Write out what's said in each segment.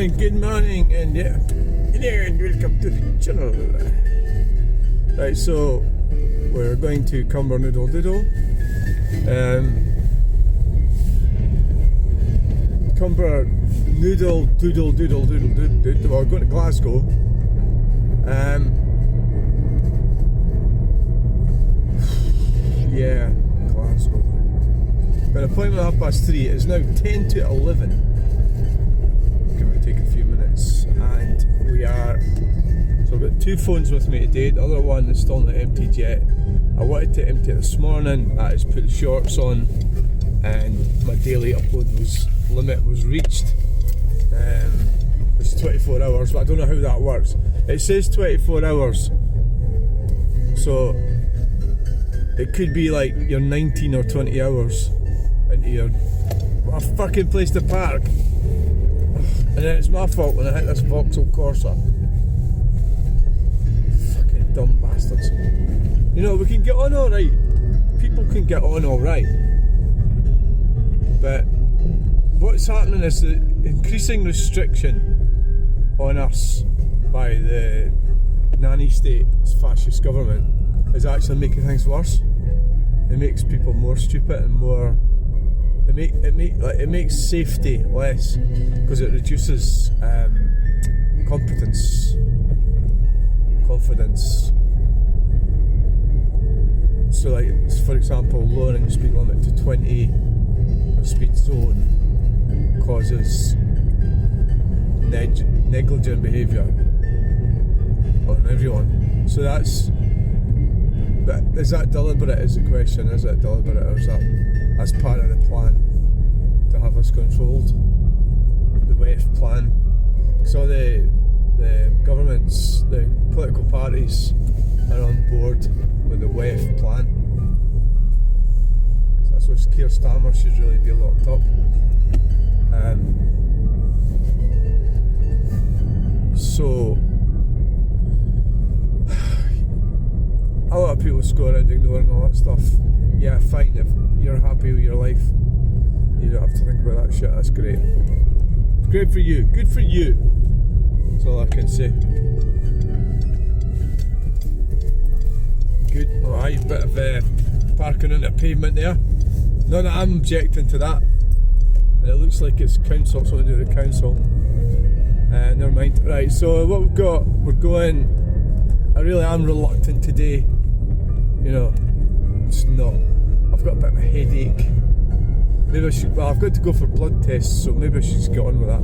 good morning, and welcome to the channel. Right, so we're going to Cumbernauld. We're going to Glasgow. Yeah, Glasgow. Got an appointment at 3:30. It's now 10 to 11. Give or take a few minutes, and we are. So I've got two phones with me today. The other one is still not emptied yet. I wanted to empty it this morning. I just put the shorts on, and my daily upload limit was reached. It's 24 hours, but I don't know how that works. It says 24 hours, so it could be like you're 19 or 20 hours into your what a fucking place to park. And then it's my fault when I hit this Vauxhall Corsa. Fucking dumb bastards. You know, we can get on alright. People can get on alright. But what's happening is the increasing restriction on us by the nanny state, fascist government, is actually making things worse. It makes people more stupid and more. It makes safety less because it reduces confidence. So, like, for example, lowering the speed limit to 20 or speed zone causes negligent behaviour on everyone. So that's. But is that deliberate? Is the question? Is it deliberate, or is that's part of the plan to have us controlled? The WEF plan. So the governments, the political parties, are on board with the WEF plan. So that's why Keir Starmer should really be locked up. So a lot of people go around ignoring all that stuff. Yeah, fine, if you're happy with your life, you don't have to think about that shit. That's great. It's great for you. Good for you. That's all I can say. Good. Alright, bit of parking on the pavement there. Not that I'm objecting to that. And it looks like it's council, something to do with the council. Never mind. Right, so what we've got, we're going. I really am reluctant today. You know, it's not. I've got a bit of a headache. Maybe I should. Well, I've got to go for blood tests, so maybe I should just get on with that.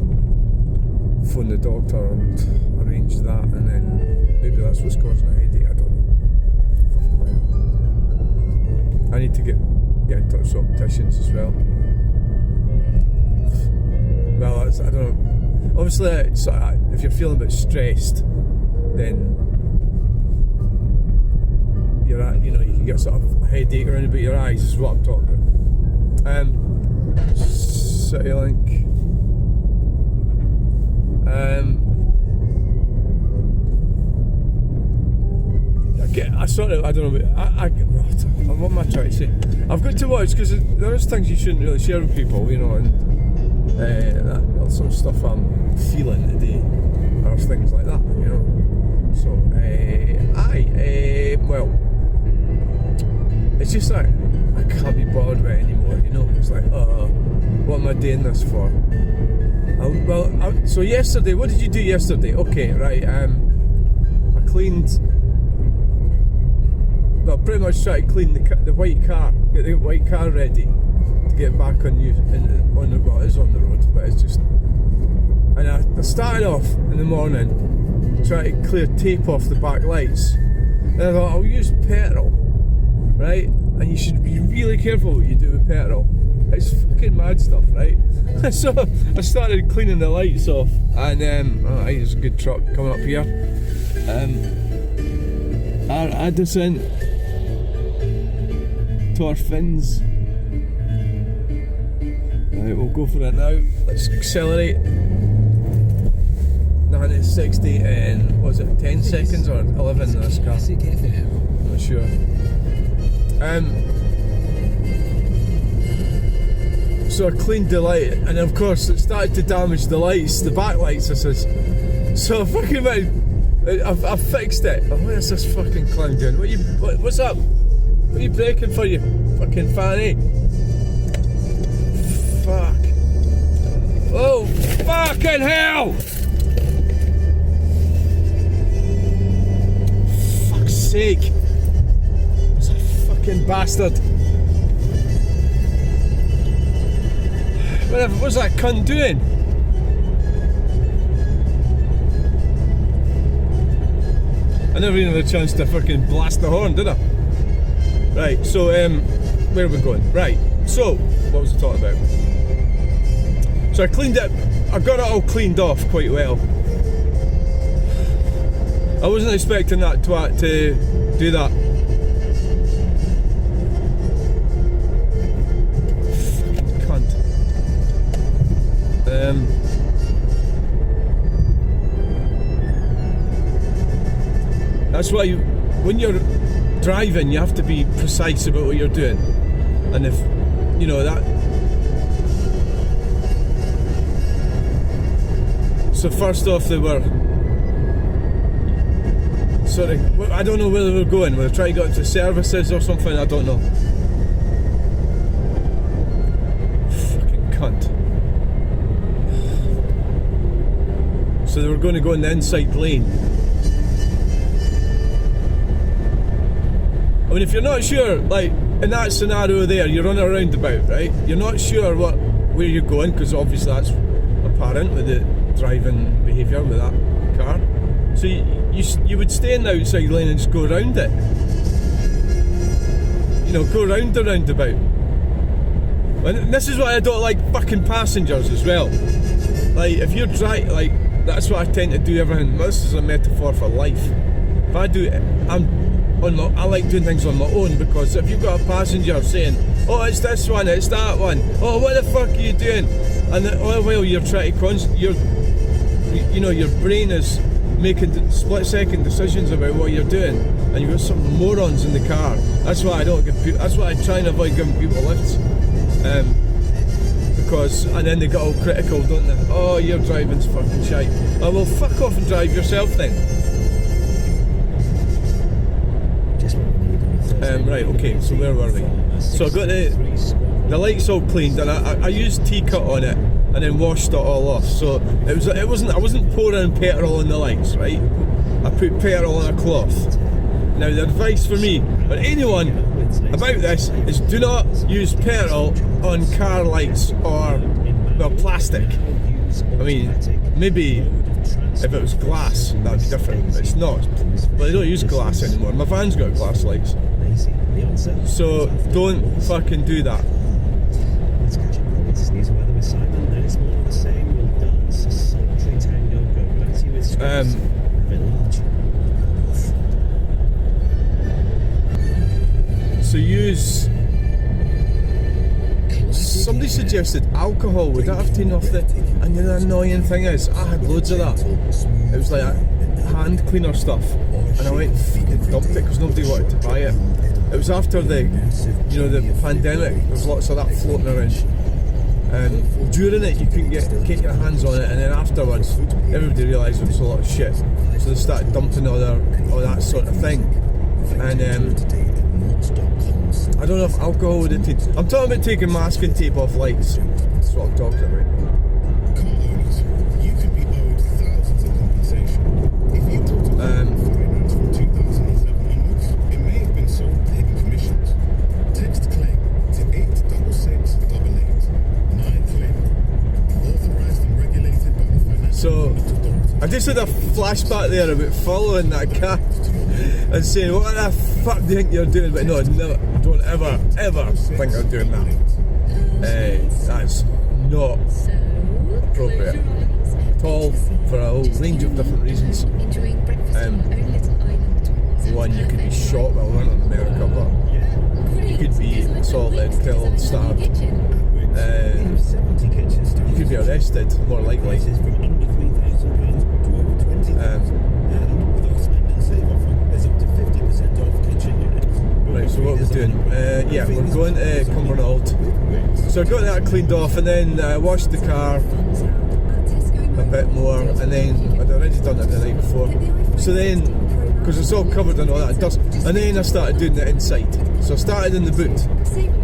Phone the doctor and arrange that, and then maybe that's what's causing a headache. I don't know. I need to get in touch with opticians as well. Well, I don't know. Obviously, if you're feeling a bit stressed, then you can get sort of a headache around about your eyes, is what I'm talking about. CityLink. I don't know. What am I trying to say? I've got to watch because there's things you shouldn't really share with people, you know, and that's some stuff I'm feeling today, or things like that, you know. So, well, it's just like I can't be bothered with it anymore, you know. It's like, what am I doing this for? So yesterday, what did you do yesterday? Okay, right. I cleaned. Well, pretty much tried to clean the white car, get the white car ready to get back on the road, but it's just. And I started off in the morning trying to clear tape off the back lights, and I thought I'll use petrol, right? And you should be really careful what you do with petrol. It's fucking mad stuff, right? So I started cleaning the lights off, and there's a good truck coming up here. I descent to our fins. Right, we'll go for it now. Let's accelerate. 60 in, was it 10 seconds or 11 in this car? I'm not sure. So I cleaned the light, and of course it started to damage the lights, the back lights. I says, so I fucking went, I fixed it. Oh, where's this fucking clown doing? What's up? What are you breaking for, you fucking fanny? Fuck. Oh, fucking hell! Fuck's sake. It's a fucking bastard. Whatever, what's that cunt doing? I never even had a chance to fucking blast the horn, did I? Right, so, where are we going? Right, so, what was I talking about? So I cleaned it, I got it all cleaned off quite well. I wasn't expecting that twat to do that. Fucking cunt. That's why when you're driving, you have to be precise about what you're doing. And if, you know, that... So first off, they were... Sorry, I don't know where they were going. Were they trying to get into services or something? I don't know. Fucking cunt. So they were going to go in the inside lane. I mean, if you're not sure, like, in that scenario there, you're on a roundabout, right? You're not sure where you're going, because obviously that's apparent with the driving behaviour with that car. So you would stay in the outside lane and just go around it. You know, go around the roundabout. And this is why I don't like fucking passengers as well. Like, if you're driving, like, that's what I tend to do everything. This is a metaphor for life. If I do it, I like doing things on my own, because if you've got a passenger saying, oh, it's this one, it's that one, oh, what the fuck are you doing? And all the while you're trying to your brain is making split-second decisions about what you're doing, and you've got some morons in the car. That's why I don't give people. That's why I try and avoid giving people lifts, because and then they get all critical, don't they? Oh, your driving's fucking shite. Oh, well, fuck off and drive yourself then. Right, okay, so where were we? So I got the lights all cleaned, and I used T-cut on it and then washed it all off. So I wasn't pouring petrol on the lights, right? I put petrol on a cloth. Now the advice for me, or anyone about this, is do not use petrol on car lights or, well, plastic. I mean, maybe if it was glass, that'd be different, but it's not. But they don't use glass anymore. My van's got glass lights. So don't fucking do that. So use... Somebody suggested alcohol. Would that have taken off the... And the annoying thing is, I had loads of that. It was like hand cleaner stuff, and I went and fucking dumped it because nobody wanted to buy it. It was after the pandemic. There was lots of that floating around. During it, you couldn't get your hands on it, and then afterwards, everybody realised it was a lot of shit. So they started dumping all that sort of thing. And I don't know if alcohol would have taken. I'm talking about taking masking tape off lights. That's what I'm talking about. You could be owed thousands in compensation. If you talked to finance from 2007 onwards, it may have been sold hidden commissions. Text claim to 86688. 9 claim. Authorised and regulated by the Financial So I just had a flashback there about following that car and saying, what the fuck do you think you're doing? But no, never, don't ever think I'm doing that. That's not appropriate at all, for a whole range of different reasons. One, you could be shot, well, we're not in America, but you could be assaulted, killed, stabbed. You could be arrested, more likely. Right, so what we're doing. Yeah, we're going to Cumbernauld. So I got that cleaned off and then washed the car a bit more, and then I'd already done it the night before. So then, because it's all covered in all that dust, and then I started doing the inside. So I started in the boot,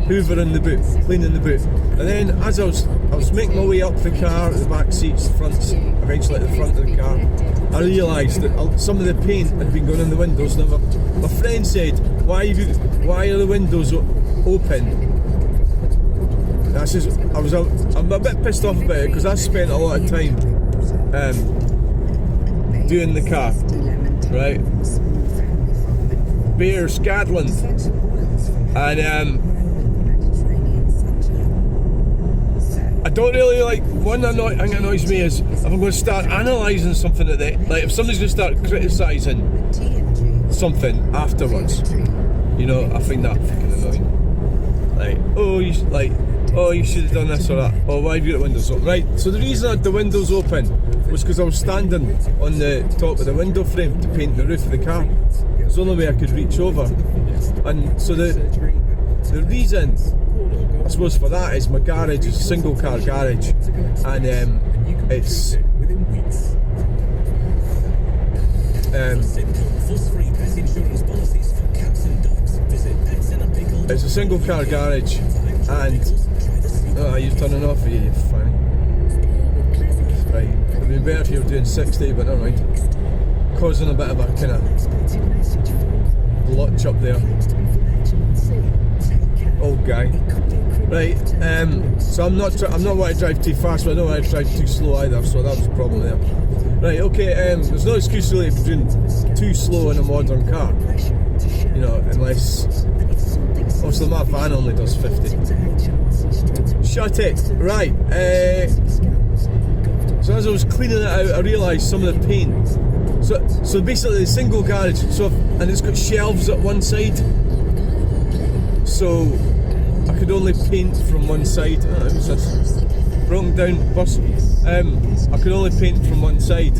hoovering the boot, cleaning the boot, and then as I was making my way up the car, the back seats, the fronts, eventually at the front of the car, I realised that some of the paint had been going in the windows. Now my friend said, why are the windows open? And I says, I'm a bit pissed off about it because I spent a lot of time doing the car, right? Bear Scotland, and I don't really like. One thing that annoys me is if I'm going to start analysing something like if somebody's going to start criticising something afterwards, you know, I find that fucking annoying. Like, you should have done this or that. Oh, why have you got the windows open? Right, so the reason I had the windows open was because I was standing on the top of the window frame to paint the roof of the car. It's the only way I could reach over. And so the reason, I suppose, for that is my garage is a single car garage, and it's a single car garage, and you're turning off here, you funny. Right, it'd be better if you were doing 60, but never mind. Causing a bit of a kind of blotch up there. Old guy. Right, so I'm not wanting to drive too fast, but I don't want to drive too slow either, so that was the problem there. Right, okay, there's no excuse really for doing too slow in a modern car, you know, unless, obviously my van only does 50. Shut it. Right, so as I was cleaning it out, I realised some of the paint. So basically the single garage, and it's got shelves at one side, so I could only paint from one side. Oh, it was this broken down bus. I could only paint from one side.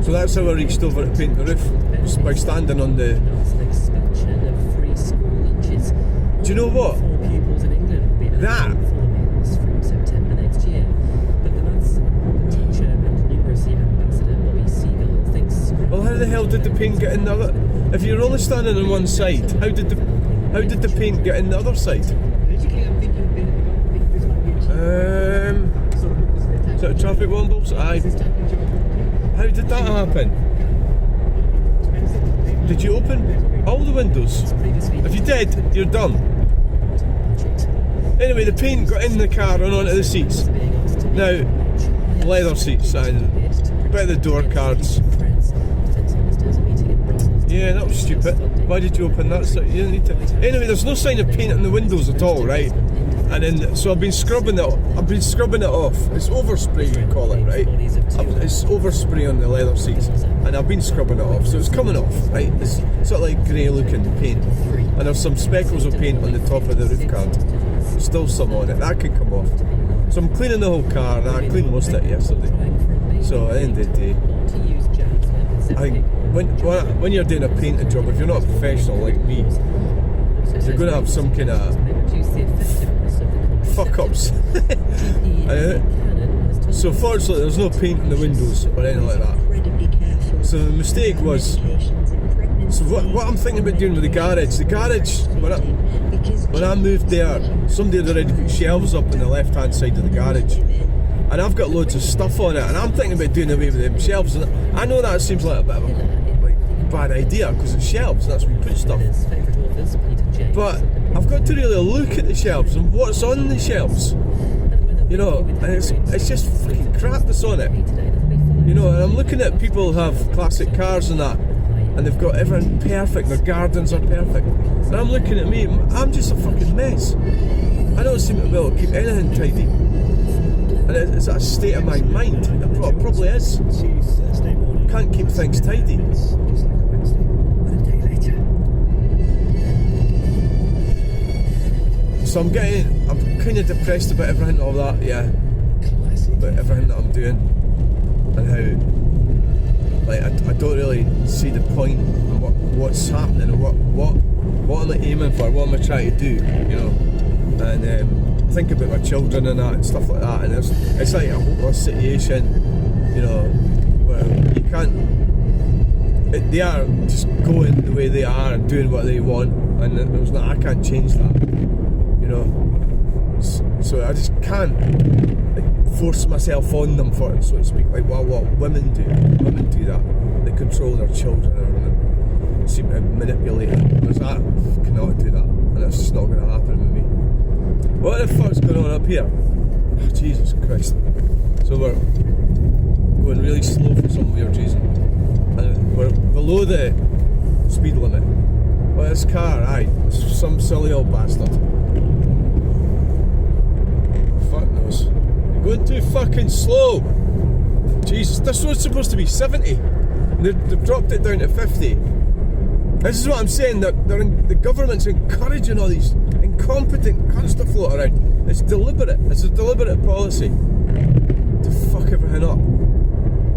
So that's how I reached over to paint the roof, just by standing on the. Do you know what? That. Well, how the hell did the paint get in the other? If you're only standing on one side, how did the paint get in the other side? Is that traffic wobbles? Aye. How did that happen? Did you open all the windows? If you did, you're done. Anyway, the paint got in the car and onto the seats. Now, leather seats and a bit of the door cards. Yeah, that was stupid. Why did you open that? You didn't need to. Anyway, there's no sign of paint in the windows at all, right? And then, so I've been scrubbing it off. It's overspray, we call it, right? It's overspray on the leather seats, and I've been scrubbing it off, so it's coming off, right? It's sort of like grey looking paint, and there's some speckles of paint on the top of the roof card. There's still some on it. That could come off. So I'm cleaning the whole car, and I cleaned most of it yesterday. So at the end of the day, I think when you're doing a painting job, if you're not a professional like me, you're going to have some kind of fuck-ups. So fortunately there's no paint in the windows or anything like that. So the mistake was, so what I'm thinking about doing with the garage, when I moved there, somebody had already put shelves up on the left hand side of the garage, and I've got loads of stuff on it, and I'm thinking about doing away with them shelves. And I know that seems like a bit of a bad idea because it's shelves and that's where we put stuff, but I've got to really look at the shelves and what's on the shelves, you know, and it's just fucking crap that's on it, you know. And I'm looking at people who have classic cars and that, and they've got everything perfect, their gardens are perfect, and I'm looking at me, I'm just a fucking mess. I don't seem to be able to keep anything tidy, and it's a state of my mind. It probably is. Can't keep things tidy. So I'm kind of depressed about everything, all that, yeah, about everything that I'm doing. and how like I don't really see the point in what's happening and what am I aiming for, what am I trying to do, you know, and think about my children and that and stuff like that, and it's like a hopeless situation, you know, where you can't. They are just going the way they are and doing what they want, and there's not, I can't change that, you know. So I just can't like, force myself on them, for so to speak. Like what women do that. They control their children and seem to manipulate them. Whereas I cannot do that, and it's just not going to happen with me. What the fuck's going on up here? Oh, Jesus Christ! So we're going really slow for some weird reason. And we're below the speed limit. Well, this car, aye, some silly old bastard. Fuck knows. You're going too fucking slow. Jesus, this road's supposed to be 70. They've dropped it down to 50. This is what I'm saying, the government's encouraging all these incompetent cunts to float around. It's deliberate. It's a deliberate policy to fuck everything up.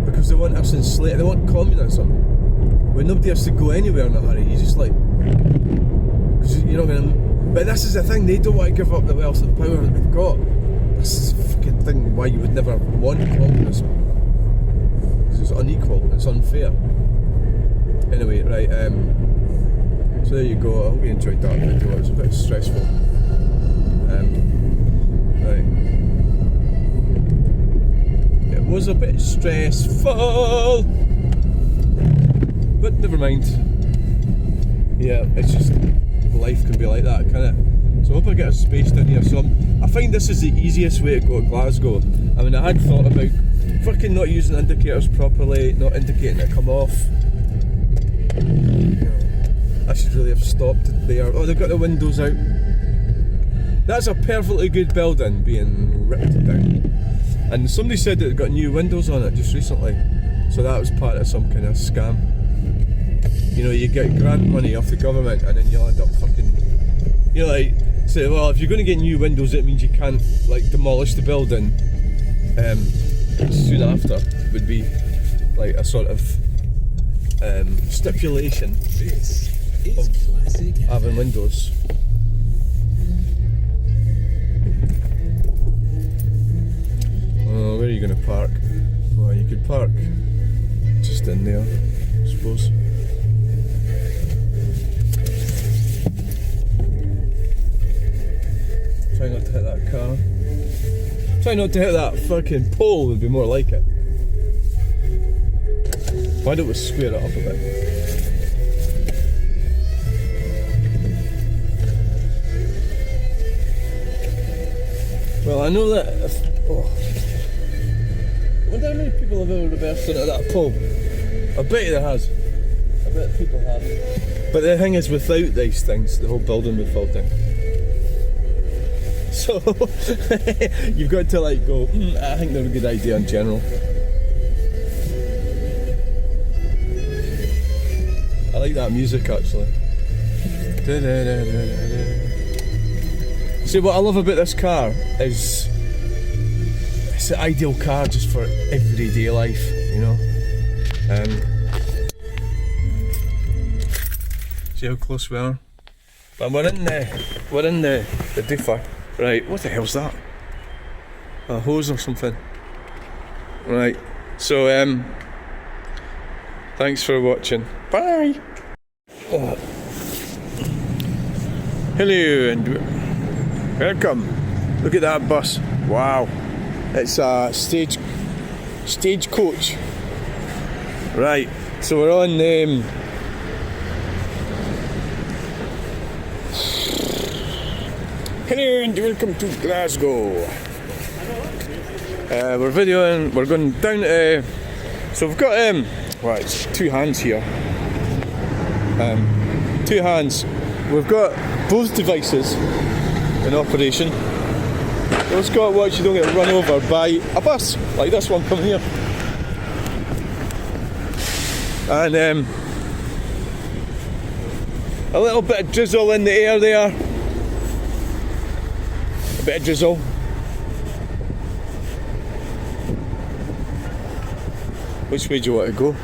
Because they want us enslaved, they want communism, where nobody has to go anywhere in a hurry. You just like, because you're not going to. But this is the thing, they don't want to give up the wealth and power that they've got. This is the fucking thing why you would never want communism, because it's unequal, it's unfair. Anyway, right, so there you go. I hope you enjoyed that video. It was a bit stressful. Right. Was a bit stressful, but never mind. Yeah, it's just life can be like that, can't it? So I hope I get a space down here. So I find this is the easiest way to go to Glasgow. I mean, I had thought about fucking not using indicators properly, not indicating to come off. I should really have stopped there. Oh, they've got the windows out. That's a perfectly good building being ripped down. And somebody said that it got new windows on it just recently, so that was part of some kind of scam. You know, you get grant money off the government and then you'll end up fucking, you know, like, say, well, if you're going to get new windows, it means you can't, like, demolish the building soon after, would be like a sort of stipulation of having windows. Where are you going to park? Well, you could park just in there, I suppose. Try not to hit that car. Try not to hit that fucking pole would be more like it. Why don't we square it up a bit? Well, I know that if, I wonder how many people have ever reversed into that pole. I bet there has. I bet people have. But the thing is, without these things, the whole building would fall down. So, you've got to like go, I think they're a good idea in general. I like that music actually. See, what I love about this car is it's the ideal car just for everyday life, you know. See how close we are? But we're in the doofer. Right, what the hell's that? A hose or something. Right, so thanks for watching. Bye. Oh. Hello and welcome. Look at that bus. Wow. It's a stagecoach. Right, so we're on hello and welcome to Glasgow. We're videoing, we're going down to, so we've got well, it's two hands here. Two hands. We've got both devices in operation. You just got to watch you don't get run over by a bus like this one coming here. And a little bit of drizzle in the air there. A bit of drizzle. Which way do you want to go?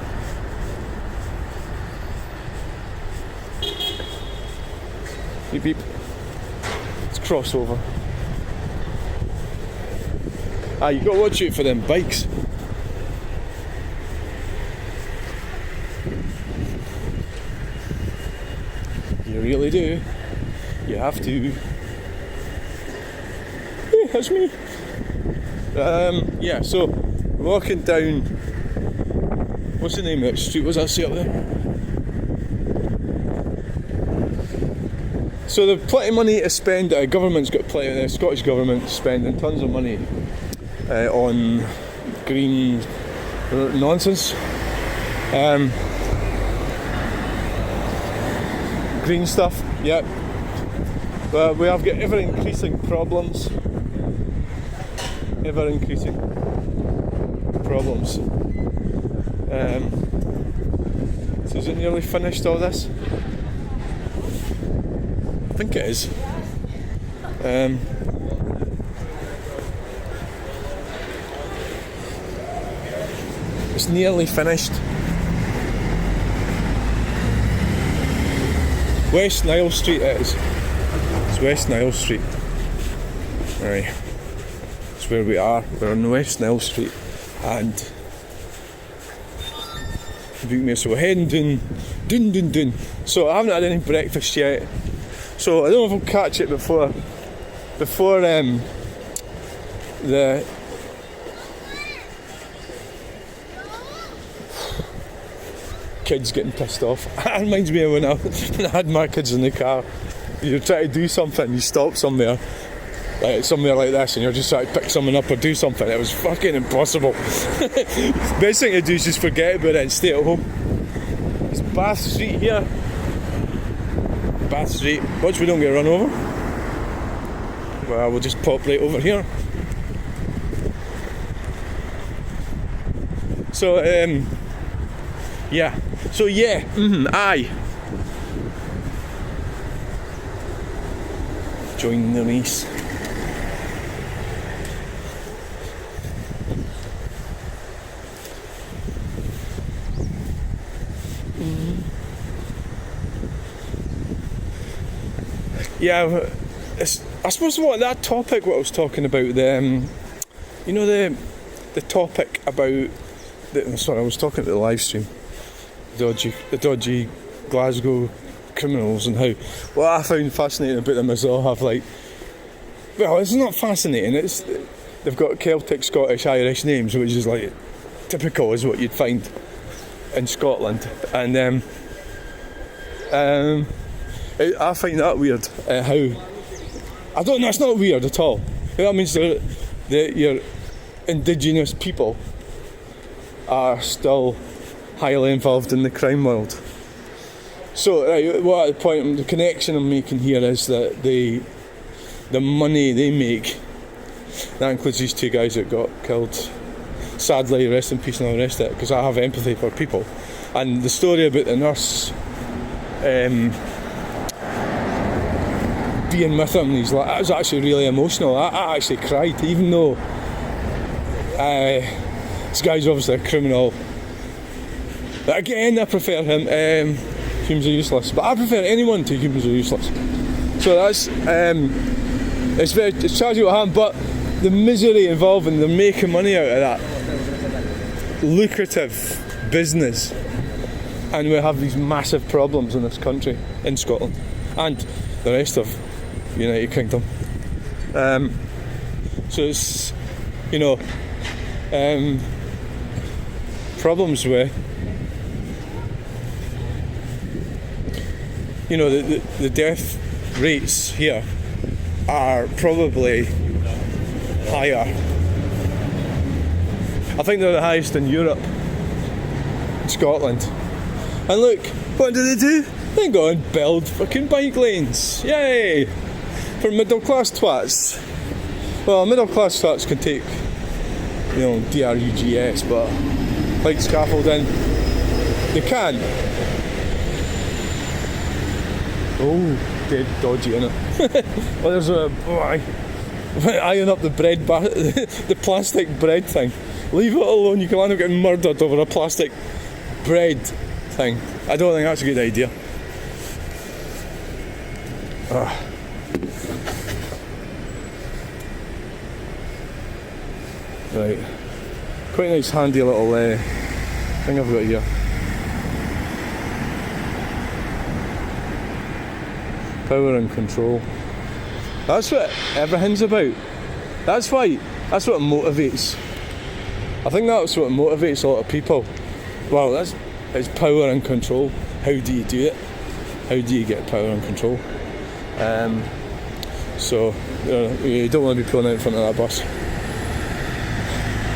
Beep beep. Let's cross over. You got to watch out for them bikes. You really do. You have to. Hey, that's me. Yeah, so walking down. What's the name of that street? What's that say up there? So there's plenty of money to spend. Government's got plenty. The Scottish government spending tons of money on green nonsense. Green stuff. Yeah. But we have got ever increasing problems. Ever increasing problems. So is it nearly finished, all this? I think it is. It's nearly finished. West Nile Street it is. It's West Nile Street. Right. That's where we are. We're on West Nile Street. And so we're heading down. So I haven't had any breakfast yet. So I don't know if I'll catch it before the kids getting pissed off. That reminds me of when I had my kids in the car. You try to do something, you stop somewhere like this, and you're just trying to pick someone up or do something. It was fucking impossible. Best thing to do is just forget about it and stay at home. It's Bath Street here. Bath Street. Watch we don't get run over. Well, we'll just pop right over here. So, yeah. So, yeah. Aye. Join the race. Yeah, I suppose that topic what I was talking about, the topic about I was talking about the live stream, the dodgy Glasgow criminals, and how what I found fascinating about them is they'll have it's not fascinating, they've got Celtic, Scottish, Irish names, which is like typical is what you'd find in Scotland, and I find that weird. How I don't know. It's not weird at all. That means that your indigenous people are still highly involved in the crime world. So, the connection I'm making here is that the money they make, that includes these two guys that got killed. Sadly, rest in peace and all the rest of it, because I have empathy for people. And the story about the nurse. Being with him, that was actually really emotional. I actually cried, even though this guy's obviously a criminal. But again, I prefer him. Humans are useless, but I prefer anyone to humans are useless. So that's it's tragic what happened, but the misery involved in them making money out of that lucrative business, and we have these massive problems in this country, in Scotland, and the rest of United Kingdom. So it's problems with the death rates here are probably higher. I think they're the highest in Europe, Scotland. And look, what do? They go and build fucking bike lanes. Yay! For middle class twats. Well, middle class twats can take, DRUGS, but like scaffolding, they can. Oh, dead dodgy innit? Well, there's a Eyeing up the bread the plastic bread thing. Leave it alone, you can end up getting murdered over a plastic bread thing. I don't think that's a good idea. Right. Quite a nice handy little thing I've got here. Power and control. That's what everything's about. That's what motivates. I think that's what motivates a lot of people. Well, it's power and control. How do you do it? How do you get power and control? So you don't want to be pulling out in front of that bus.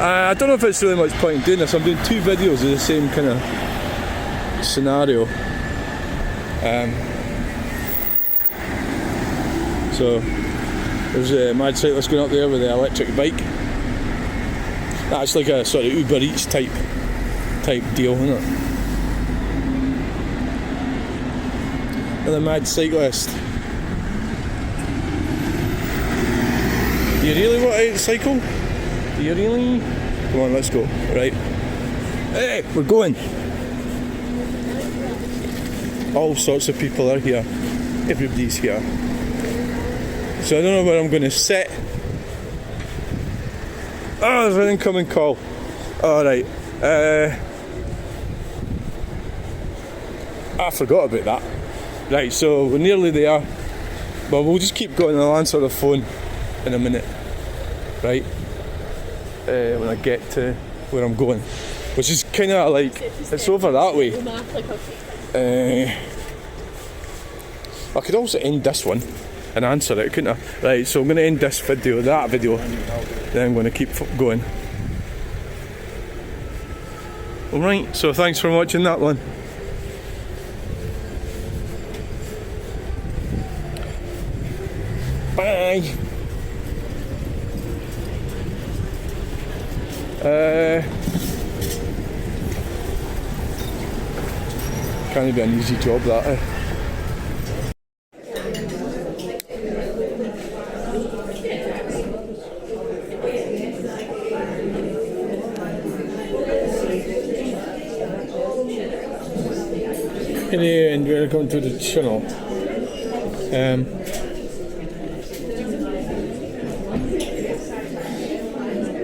I don't know if it's really much point in doing this. I'm doing 2 videos of the same kind of scenario. So there's a mad cyclist going up there with the electric bike. That's like a sort of Uber Eats type deal, isn't it? Another mad cyclist. Do you really want to cycle? Do you really? Come on, let's go. Right. Hey, we're going. All sorts of people are here. Everybody's here. So I don't know where I'm going to sit. Oh, there's an incoming call. Alright. I forgot about that. Right, so we're nearly there. But we'll just keep going and I'll answer the phone in a minute. Right? When I get to where I'm going. Which is kind of like, it's over that way. I could also end this one and answer it, couldn't I? Right, so I'm going to end this video, that video, then I'm going to keep going. Alright, so thanks for watching that one. Bye! Can't be an easy job that, eh? Hey, and welcome to the channel.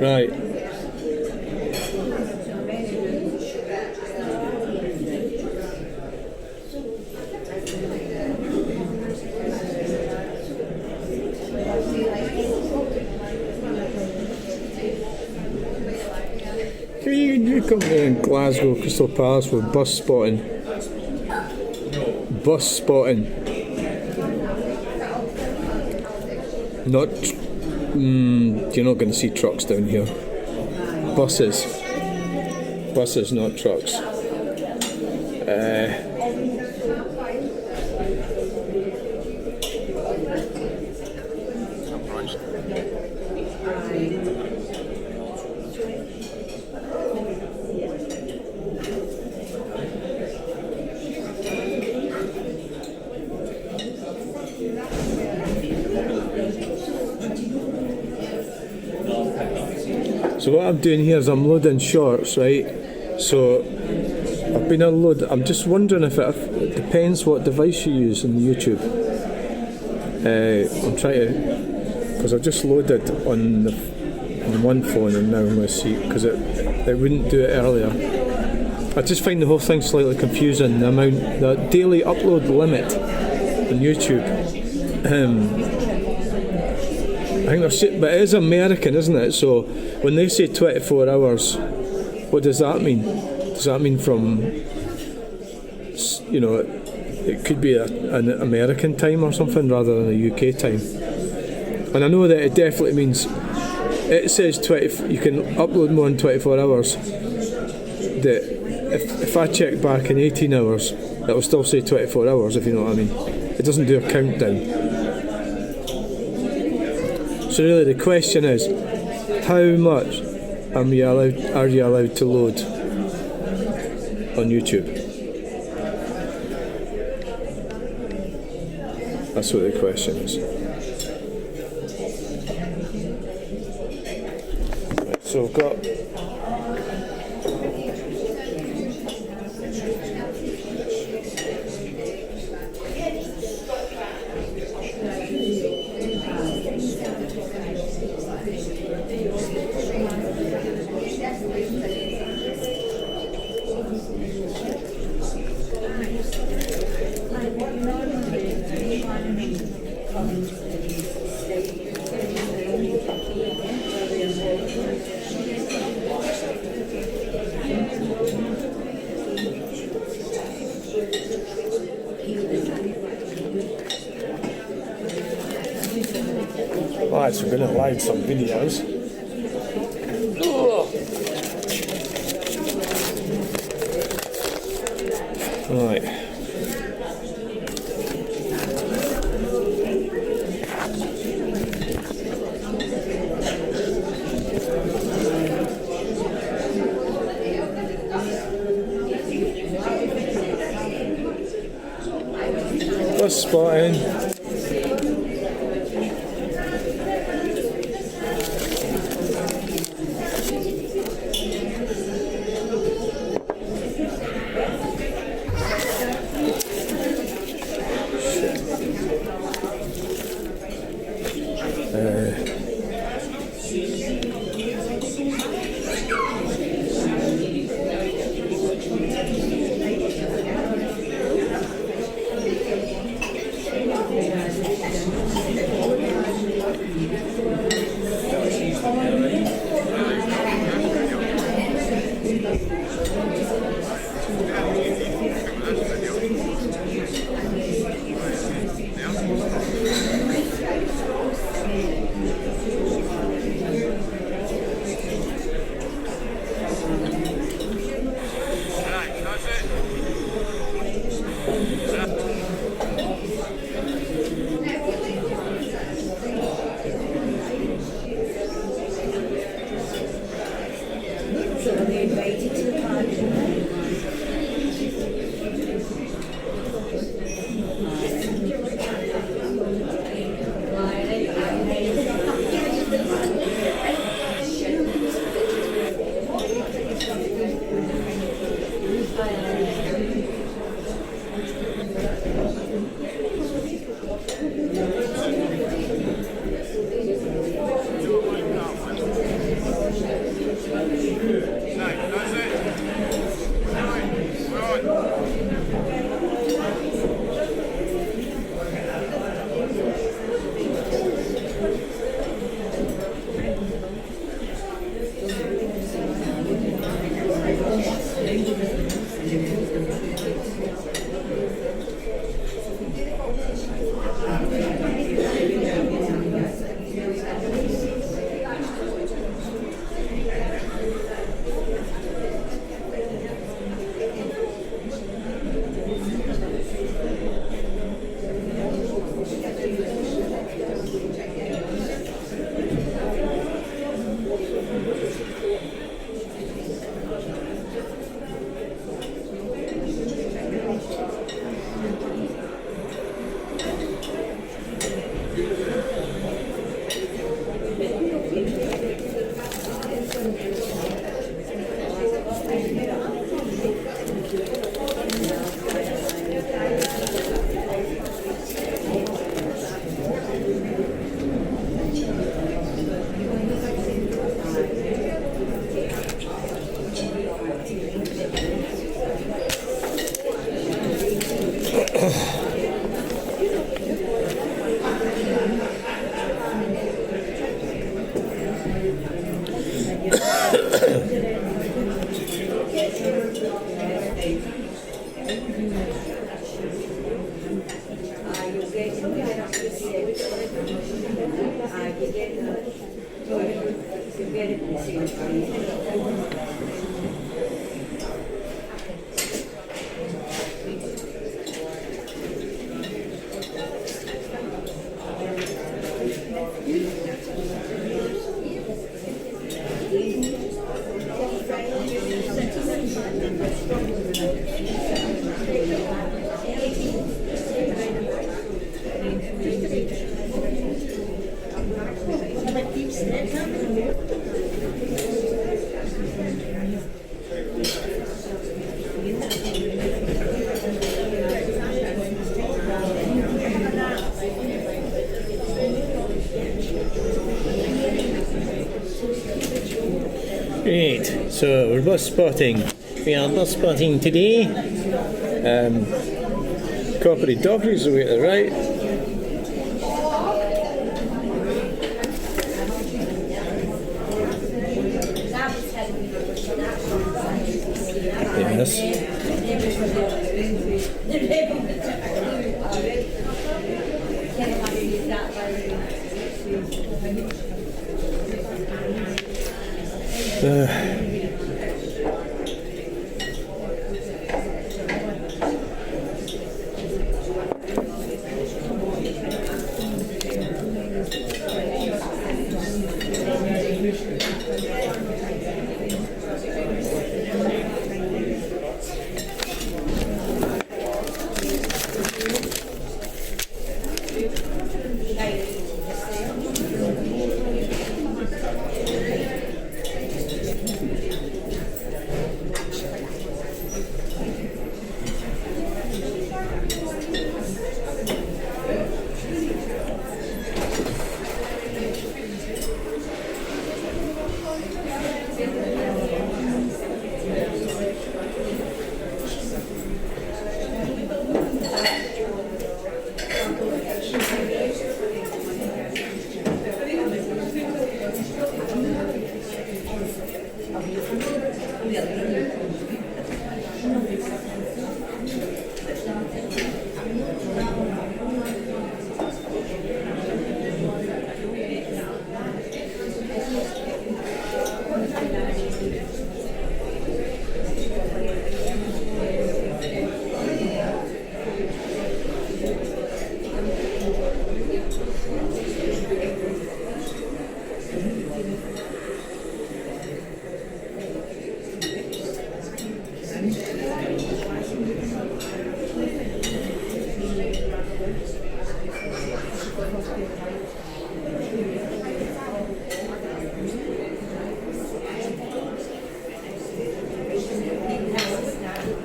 Right. Can you come to Glasgow Crystal Palace for bus spotting? Bus spotting. Not. You're not going to see trucks down here. Buses. Buses, not trucks. So what I'm doing here is I'm loading shorts, right? So I've been I'm just wondering if it depends what device you use on YouTube. I'm trying to, because I've just loaded on one phone and now I'm going to see, because it wouldn't do it earlier. I just find the whole thing slightly confusing. The daily upload limit on YouTube. I think but it is American, isn't it? So when they say 24 hours, what does that mean? Does that mean from, it could be an American time or something rather than a UK time? And I know that it definitely means, it says you can upload more than 24 hours. That if I check back in 18 hours, it will still say 24 hours, if you know what I mean. It doesn't do a countdown. So really the question is, how much are you allowed to load on YouTube? That's what the question is. So we've got right, so we're going to load some videos. Right. Just spotting. Right, so we're bus spotting. We are bus spotting today. Corporate Dockery's away to the right. Yes.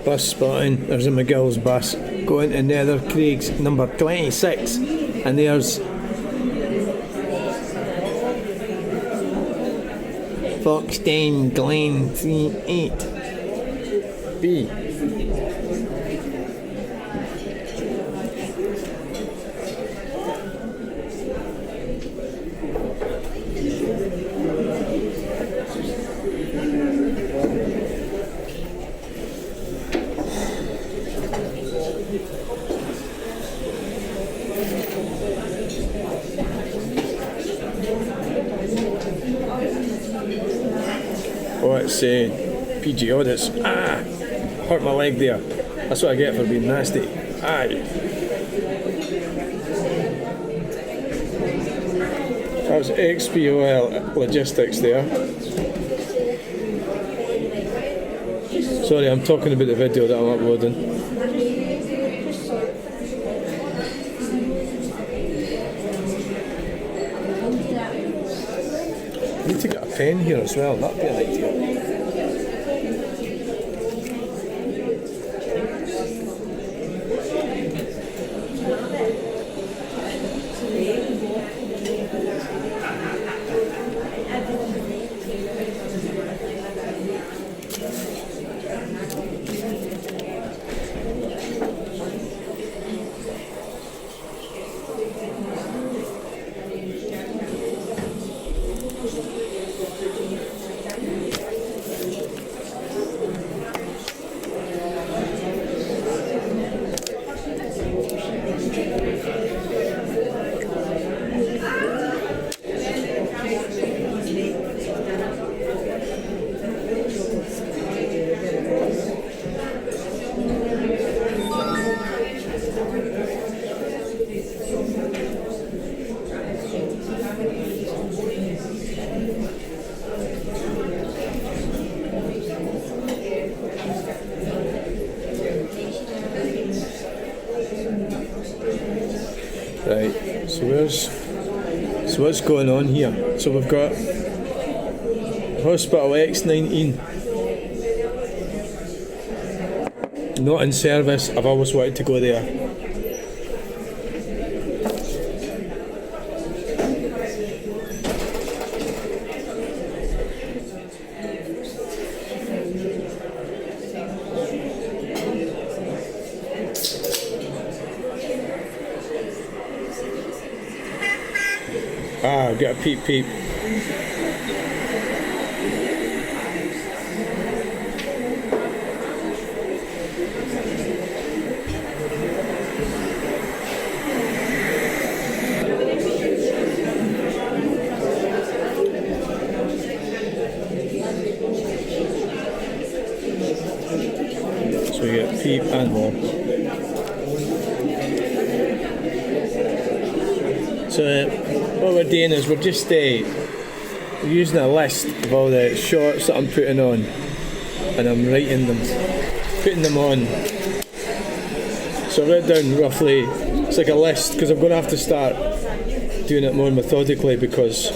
Bus spotting. There's a McGill's bus going to Nether Craigs number 26, and there's Foxden Glen 38B. Oh, it's PG audits. Hurt my leg there. That's what I get for being nasty. Aye. That was XPOL logistics there. Sorry, I'm talking about the video that I'm uploading. I need to get a pen here as well, that'd be an idea. Right, so what's going on here? So we've got Hospital X19 not in service. I've always wanted to go there. Ah, get a peep peep. So we get peep and more. So what we're doing is we're just using a list of all the shorts that I'm putting on, and I'm writing them, putting them on. So I wrote down roughly, it's like a list, because I'm going to have to start doing it more methodically, because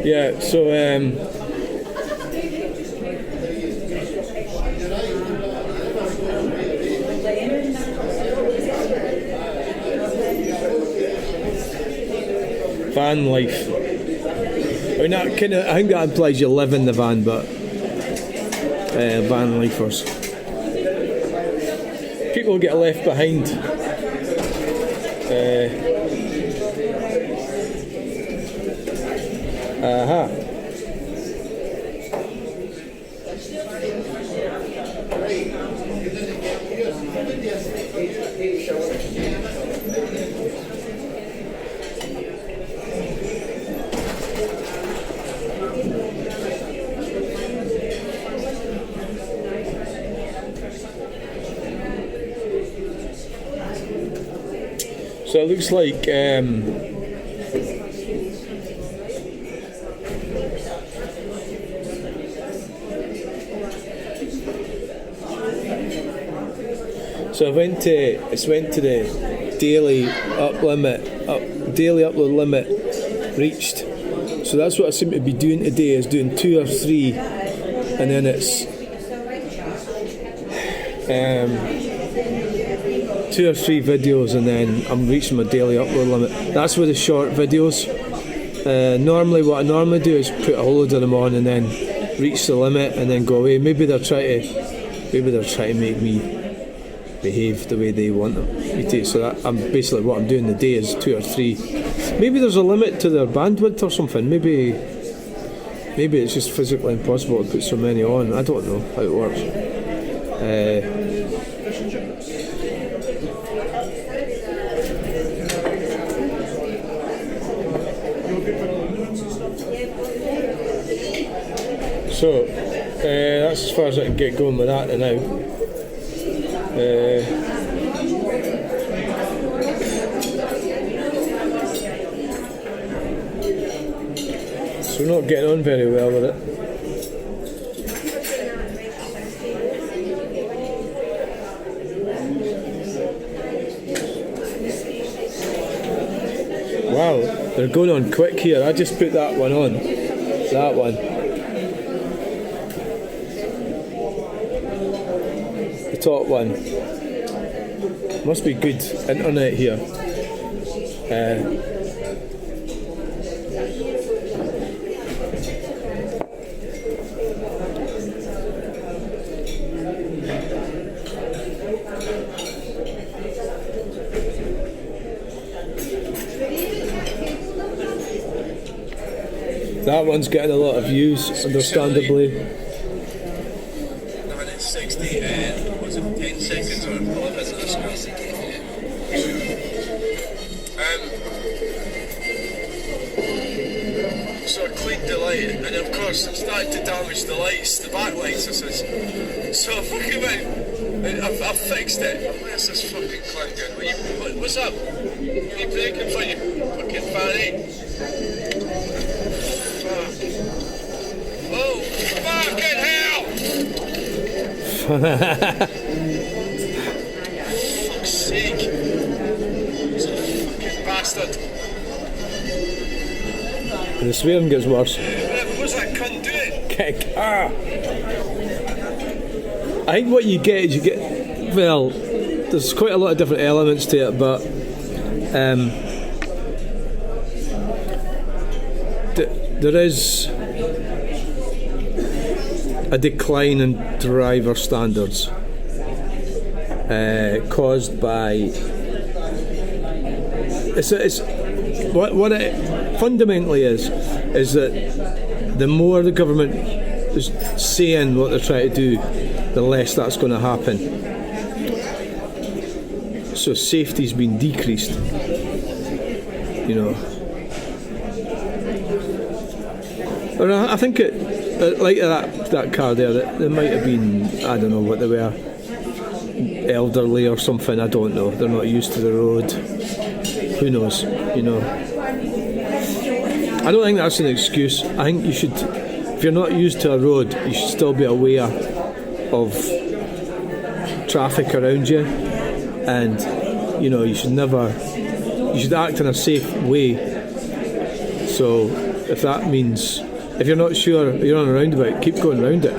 yeah, so van life. I mean, that kind of, I think that implies you live in the van, but van lifers. People get left behind. So it looks like so I went to the daily daily upload limit reached. So that's what I seem to be doing today, is doing 2 or 3, and then it's 2 or 3 videos, and then I'm reaching my daily upload limit. That's with the short videos. Normally what I normally do is put a whole load of them on and then reach the limit and then go away. Maybe they're trying to make me behave the way they want me to. So that I'm basically, what I'm doing the day is 2 or 3. Maybe there's a limit to their bandwidth or something. Maybe it's just physically impossible to put so many on. I don't know how it works. So that's as far as I can get going with that now. So we're not getting on very well with it. Wow, they're going on quick here. I just put that one on. That one. The top one. Must be good internet here. That one's getting a lot of views, understandably. 60, was it 10 seconds or 11 minutes? So I cleaned the light, and of course it started to damage the lights, the backlights. So I fucking went, I've fixed it. Where's this fucking clown going? What's up? Are you breaking for you fucking fanny? Oh, fucking hell! Fuck's sake. He's a fucking bastard. And the swearing gets worse. What's that cunt doing? Kick. I think what you get is well, there's quite a lot of different elements to it, but There is a decline in driver standards caused by what it fundamentally is that the more the government is saying what they're trying to do, the less that's going to happen. So safety's been decreased, you know. But I think like that car there, there might have been, I don't know what they were, elderly or something, I don't know. They're not used to the road. Who knows, you know. I don't think that's an excuse. I think you should, if you're not used to a road, you should still be aware of traffic around you, and you know, you should act in a safe way. So if that means, if you're not sure you're on a roundabout, keep going around it,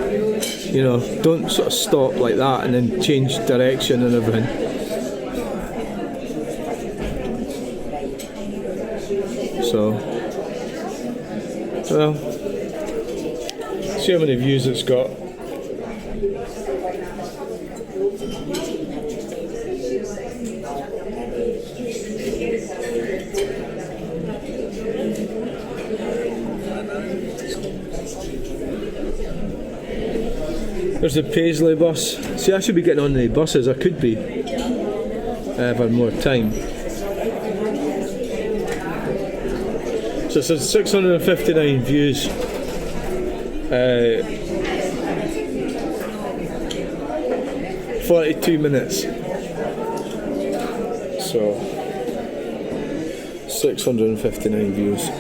you know, don't sort of stop like that and then change direction and everything. So, well, see how many views it's got. There's the Paisley bus. See, I should be getting on the buses. I could be if I had more time. So it says 659 views. 42 minutes. So 659 views.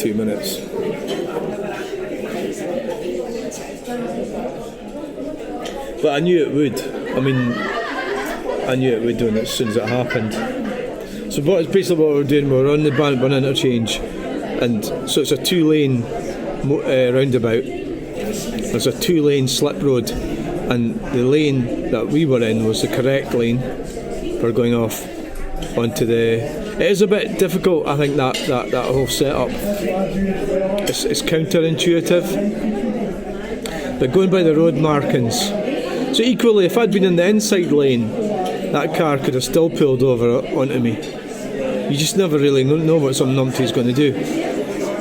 Minutes. But I knew it would. I mean, I knew it would do it as soon as it happened. So basically what we're doing, we're on the Bannockburn interchange, and so it's a 2-lane roundabout. There's a 2-lane slip road, and the lane that we were in was the correct lane. We're going off onto the. It is a bit difficult, I think, that whole setup. It's counterintuitive. But going by the road markings. So equally, if I'd been in the inside lane, that car could have still pulled over onto me. You just never really know what some numpty's going to do.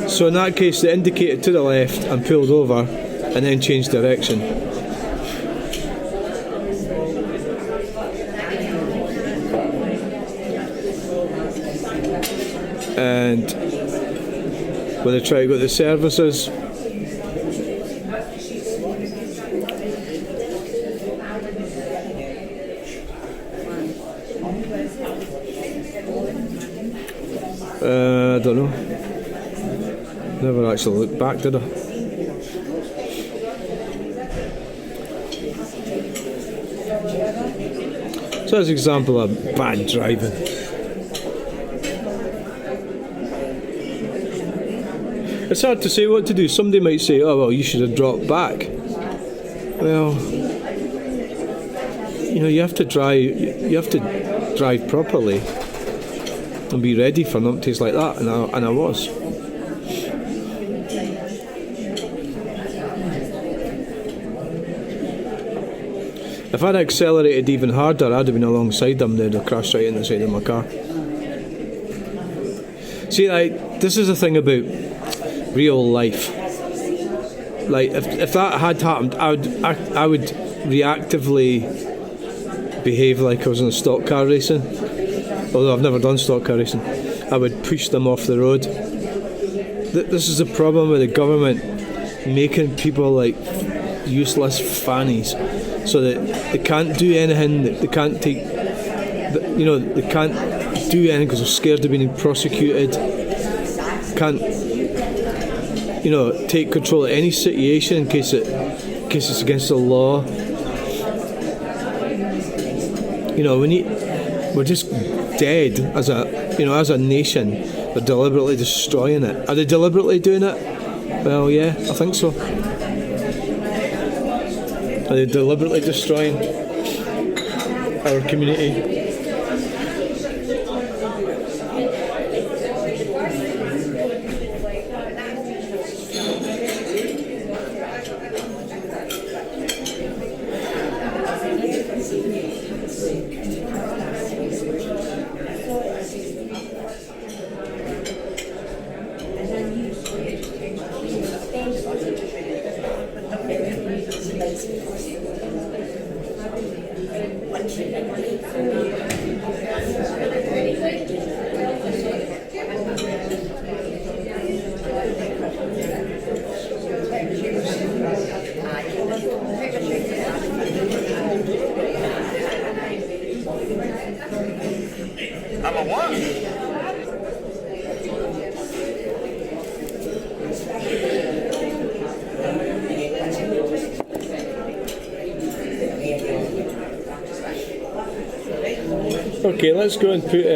So in that case, they indicated to the left and pulled over, and then changed direction. And when they try to go to the services, I don't know. Never actually looked back, did I? So that's an example of bad driving. It's hard to say what to do. Somebody might say, oh well, you should have dropped back. Well, you know, you have to drive properly and be ready for numpties like that, and I was. If I'd accelerated even harder, I'd have been alongside them. They'd have crashed right in the side of my car. See, like, this is the thing about real life. Like, if that had happened, I would reactively behave like I was in a stock car racing. Although I've never done stock car racing. I would push them off the road. This is the problem with the government making people like useless fannies, so that they can't do anything. They can't take, you know, they can't do anything because they're scared of being prosecuted. Can't, you know, take control of any situation in case it's against the law. You know, we're just dead as a nation. They're deliberately destroying it. Are they deliberately doing it? Well, yeah, I think so. Are they deliberately destroying our community? I'm a what? Okay, let's go and put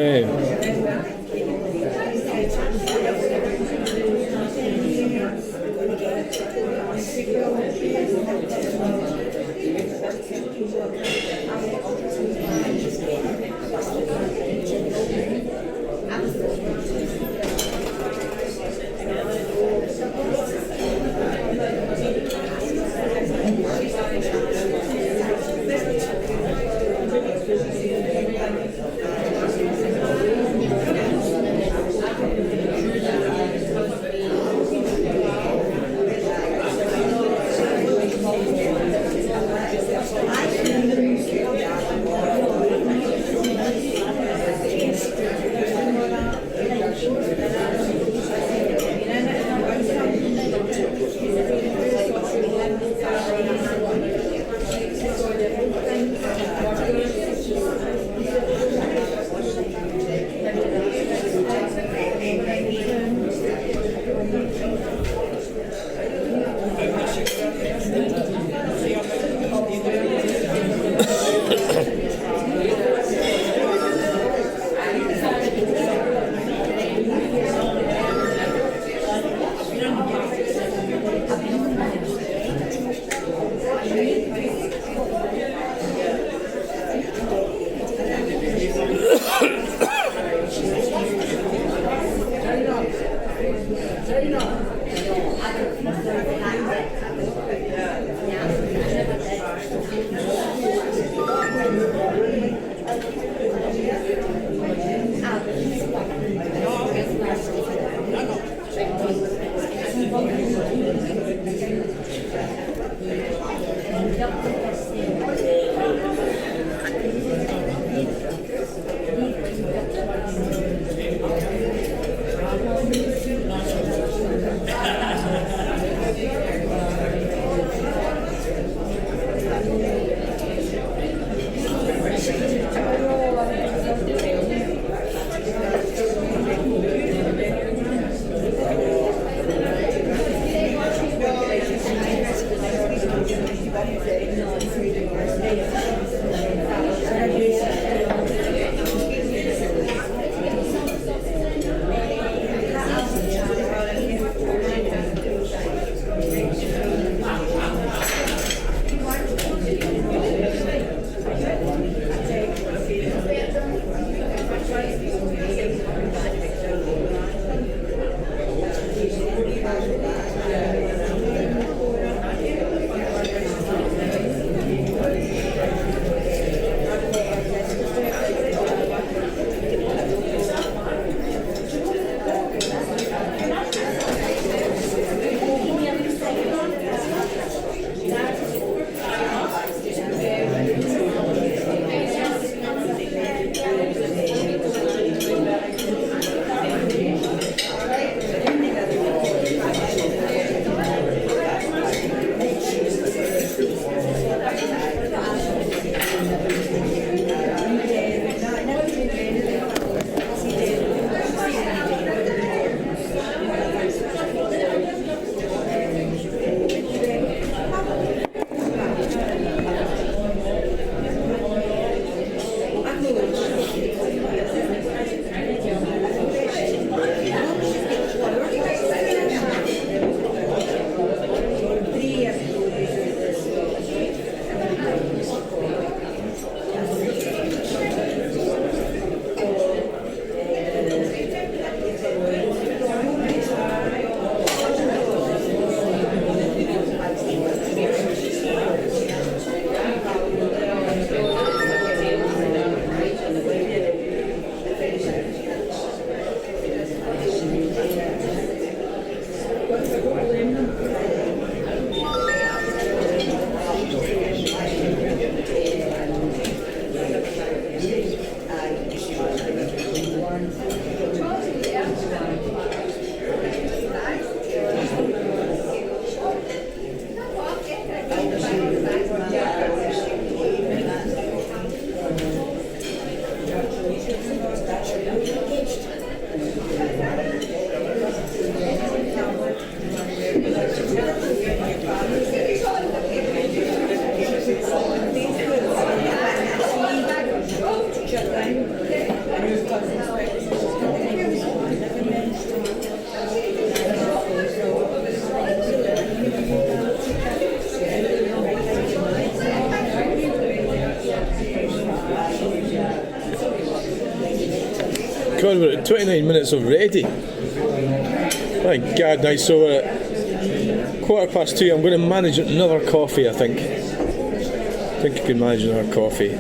God, we're at 29 minutes already. My God, now so we're at 2:15. I'm going to manage another coffee, I think. I think I can manage another coffee.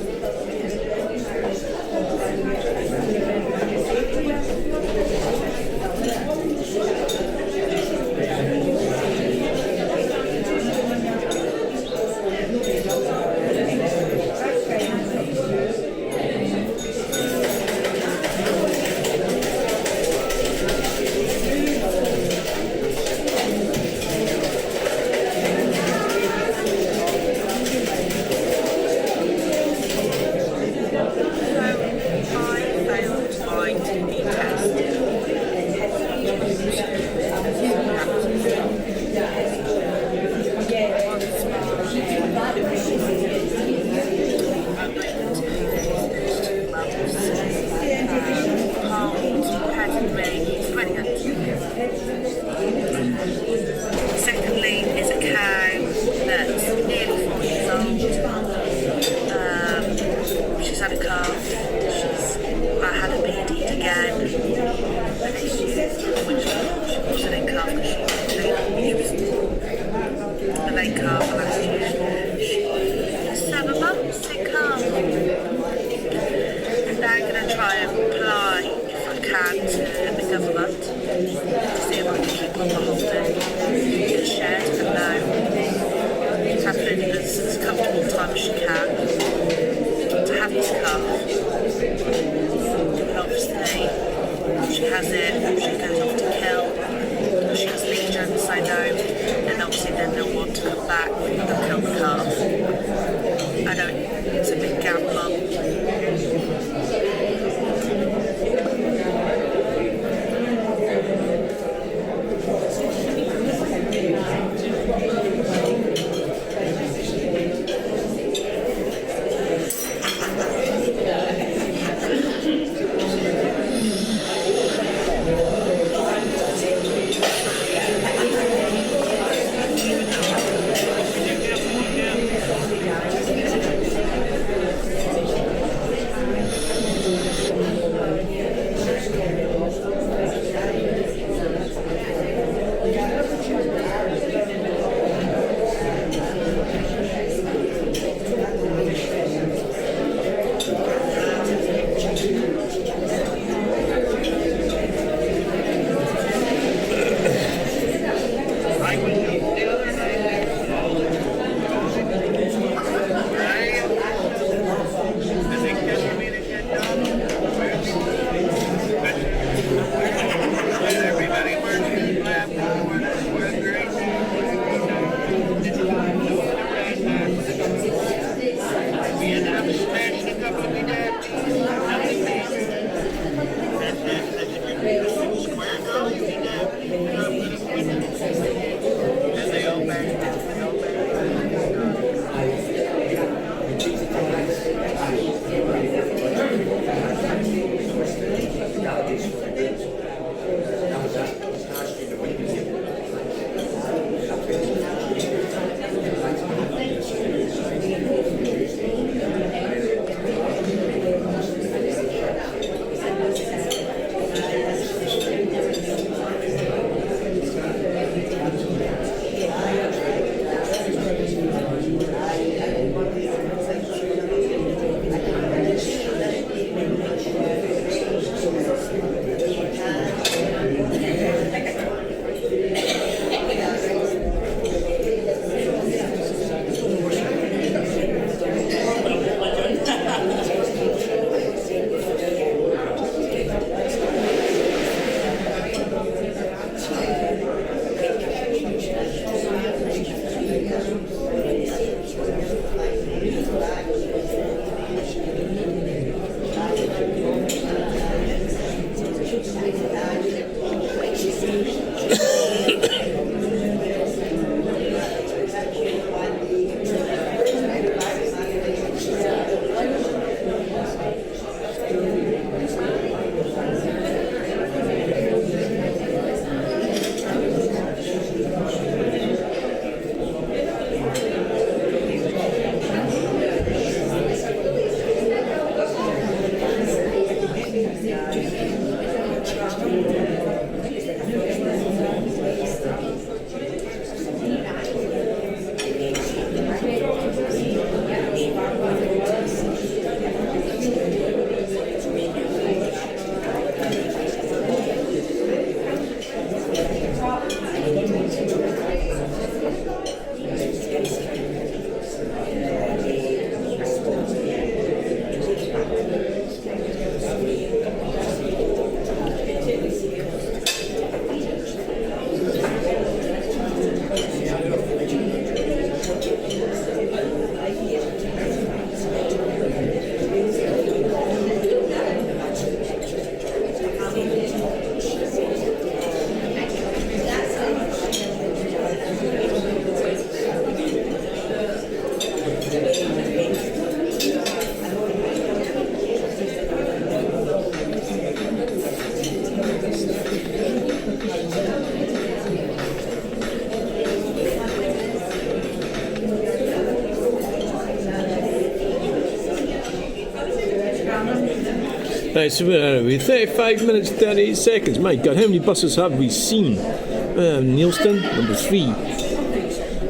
Right, so where are we? 35 minutes, 38 seconds. My God, how many buses have we seen? Neilston, number 3. Do you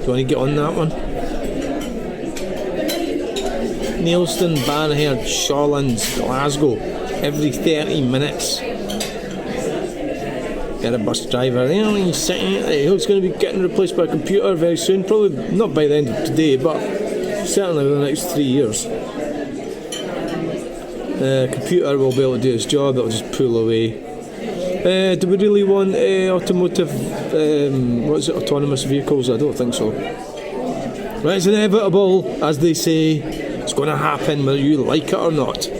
want to get on that one? Neilston, Banaherd, Shawlands, Glasgow. Every 30 minutes. Get a bus driver there. He's sitting. He's going to be getting replaced by a computer very soon. Probably not by the end of today, but certainly within the next 3 years. Computer will be able to do its job. It'll just pull away. Do we really want automotive? Autonomous vehicles? I don't think so. But it's inevitable, as they say. It's going to happen whether you like it or not.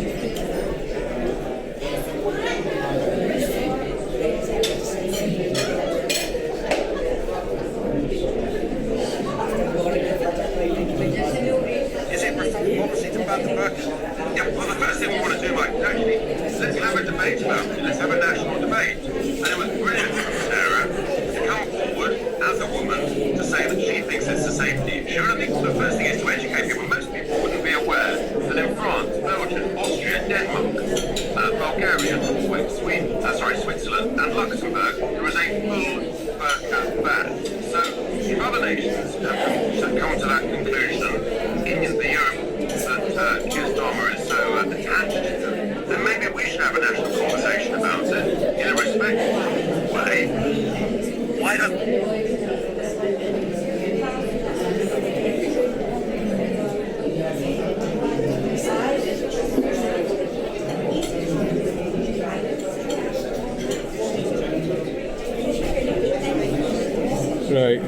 Switzerland and Luxembourg, there is a full burqa ban. So if other nations have come to that conclusion in the Europe that Keir Starmer is so attached to, then maybe we should have a national conversation about it in a respectful way. Why don't... Right.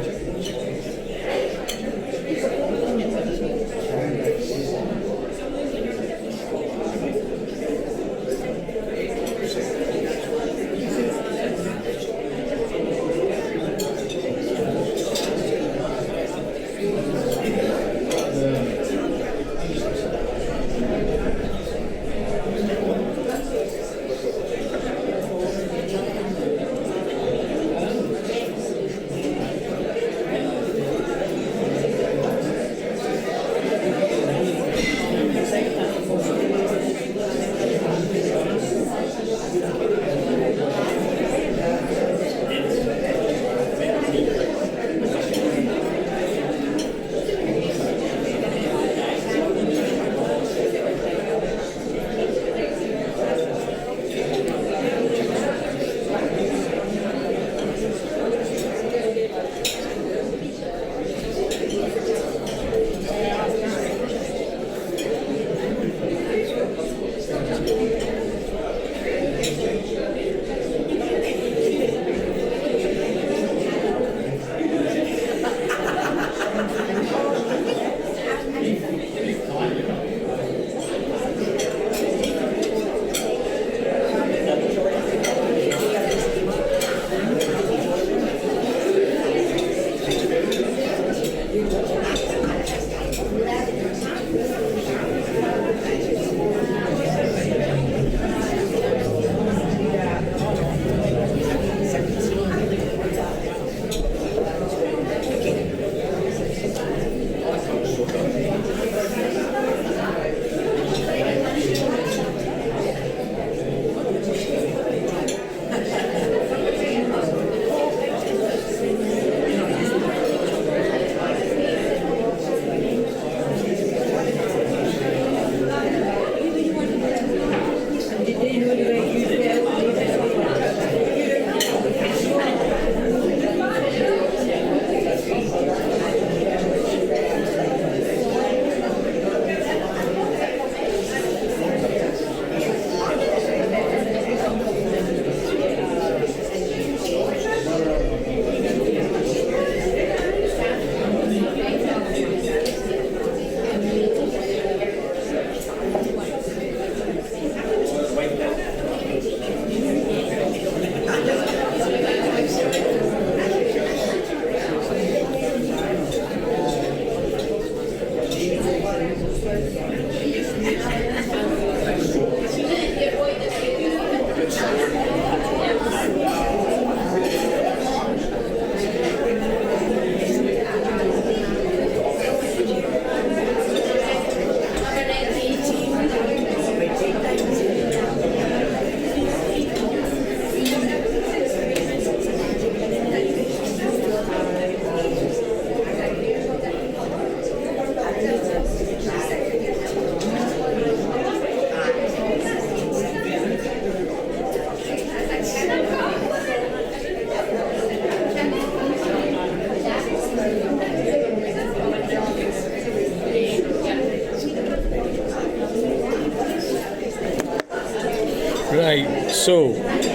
Right, so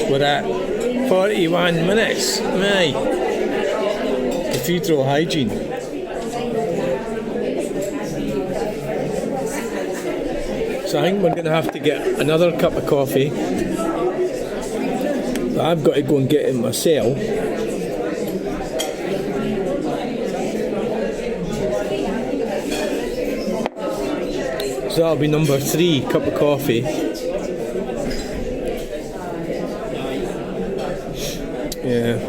we're at 41 minutes. Right. Cathedral hygiene. So I think we're going to have to get another cup of coffee. But I've got to go and get it myself. So that'll be number 3, cup of coffee. Yeah.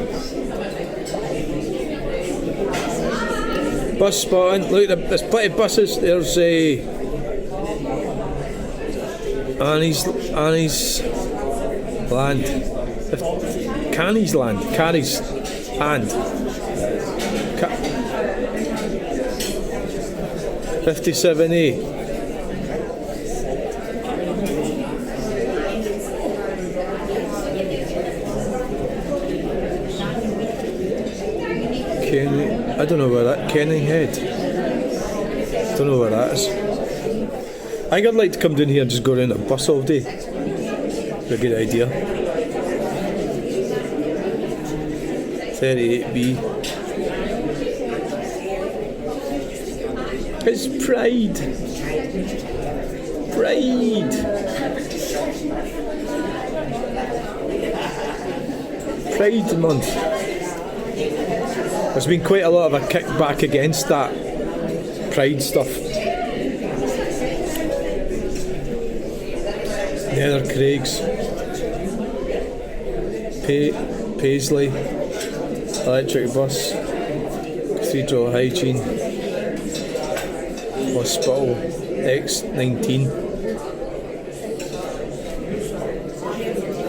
Bus spotting. Look, there's plenty of buses. There's Annie's Land. Cannie's Land. Carrie's Hand. 57A. I don't know where that Kenning Head. Don't know where that is. I think I'd like to come down here and just go around a bus all day. It's a good idea. 38B. It's Pride. Pride. Pride Month. There's been quite a lot of a kickback against that Pride stuff. Nether Craigs, Paisley, electric bus, cathedral hygiene, hospital, X19.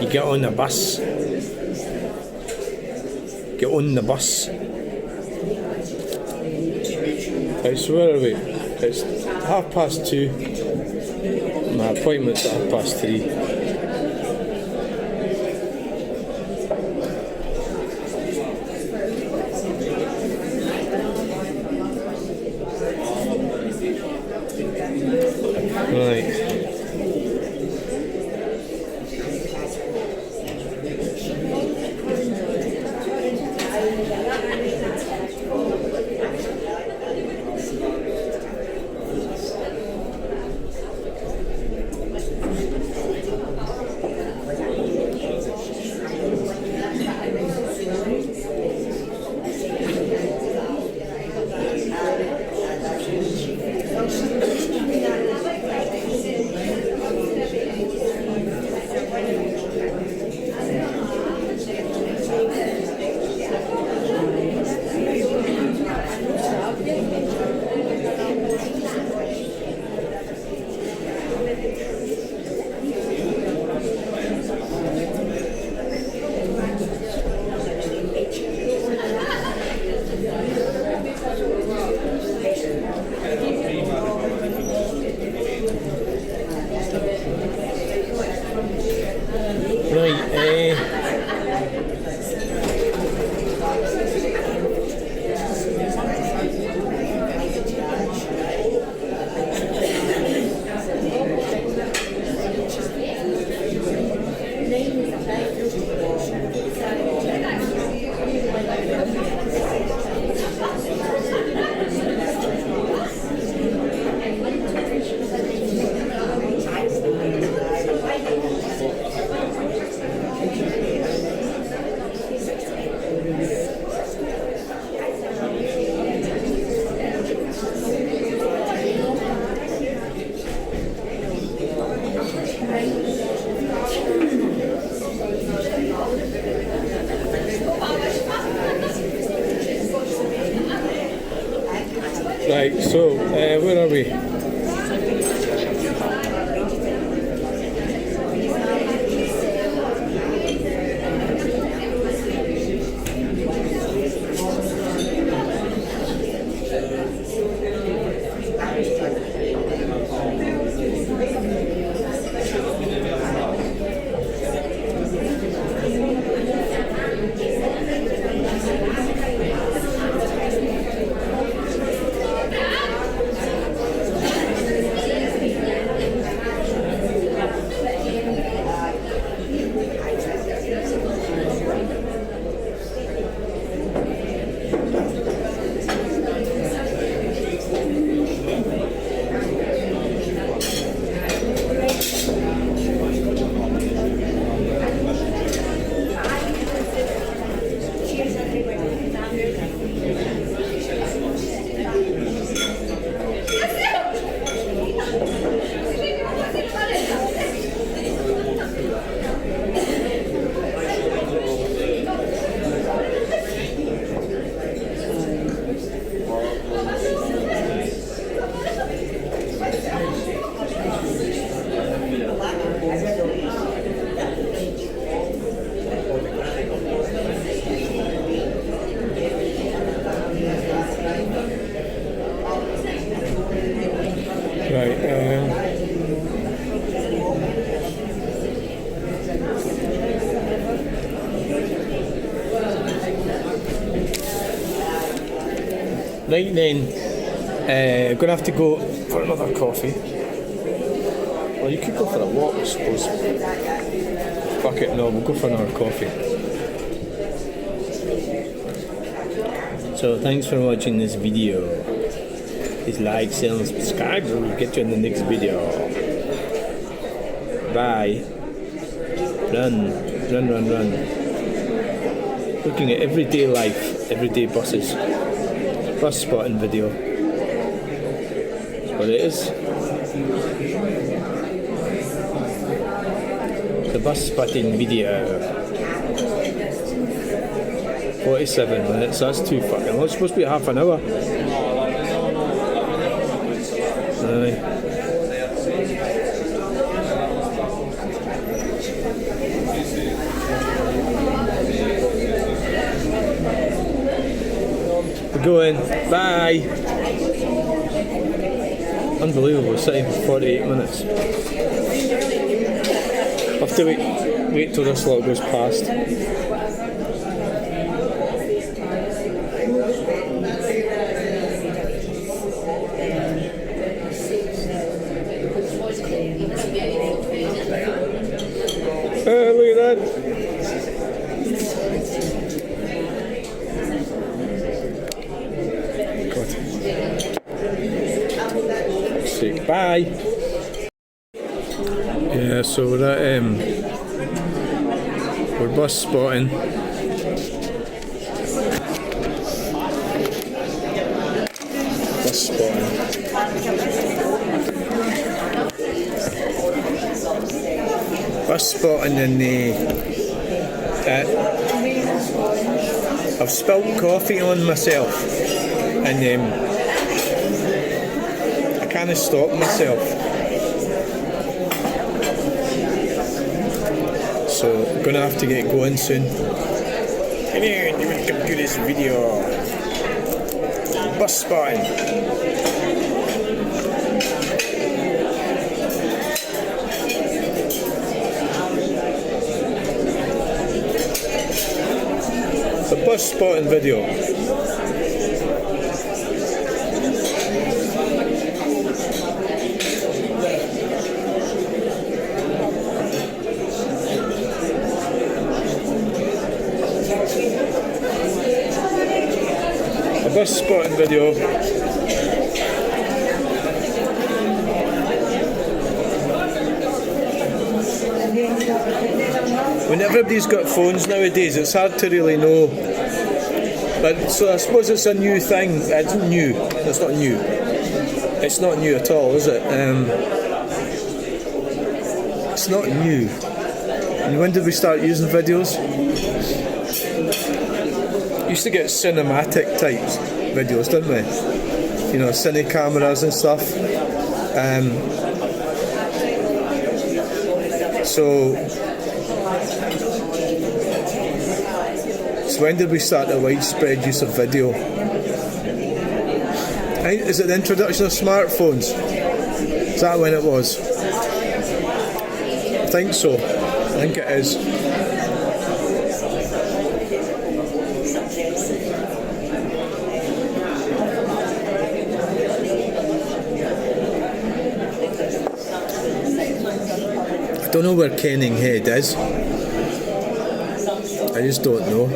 You get on the bus. Get on the bus. Right, so where are we? It's 2:30. My appointment's at 3:30. Right. Right, so where are we? Right, right then, gonna have to go for another coffee. Well, you could go for a walk, I suppose. Fuck it, no, we'll go for another coffee. So thanks for watching this video. Please like, share and subscribe and we'll get you in the next video. Bye. Run. Looking at everyday life, everyday buses. Bus spotting video. That's what it is. The bus spotting video. 47 minutes, that's too fucking long. It's supposed to be half an hour. Aye. We're going. Bye. Unbelievable, sitting for 48 minutes. I'll have to wait till this lot goes past. Look at that. God. Sick. Bye. Yeah, so we're at we're bus spotting. Bus spotting. Bus spotting in the I've spilled coffee on myself and I can't stop myself, so I'm gonna have to get going soon. Come here, you will come to this video. Bus spotting. The bus spotting video. A bus spotting video. When everybody's got phones nowadays, it's hard to really know. But so I suppose it's a new thing. It's new. It's not new. It's not new at all, is it? It's not new. And when did we start using videos? Used to get cinematic types videos, didn't we? You know, cine cameras and stuff. So when did we start the widespread use of video? Is it the introduction of smartphones? Is that when it was? I think so. I think it is. I don't know where Kenning Head is. I just don't know.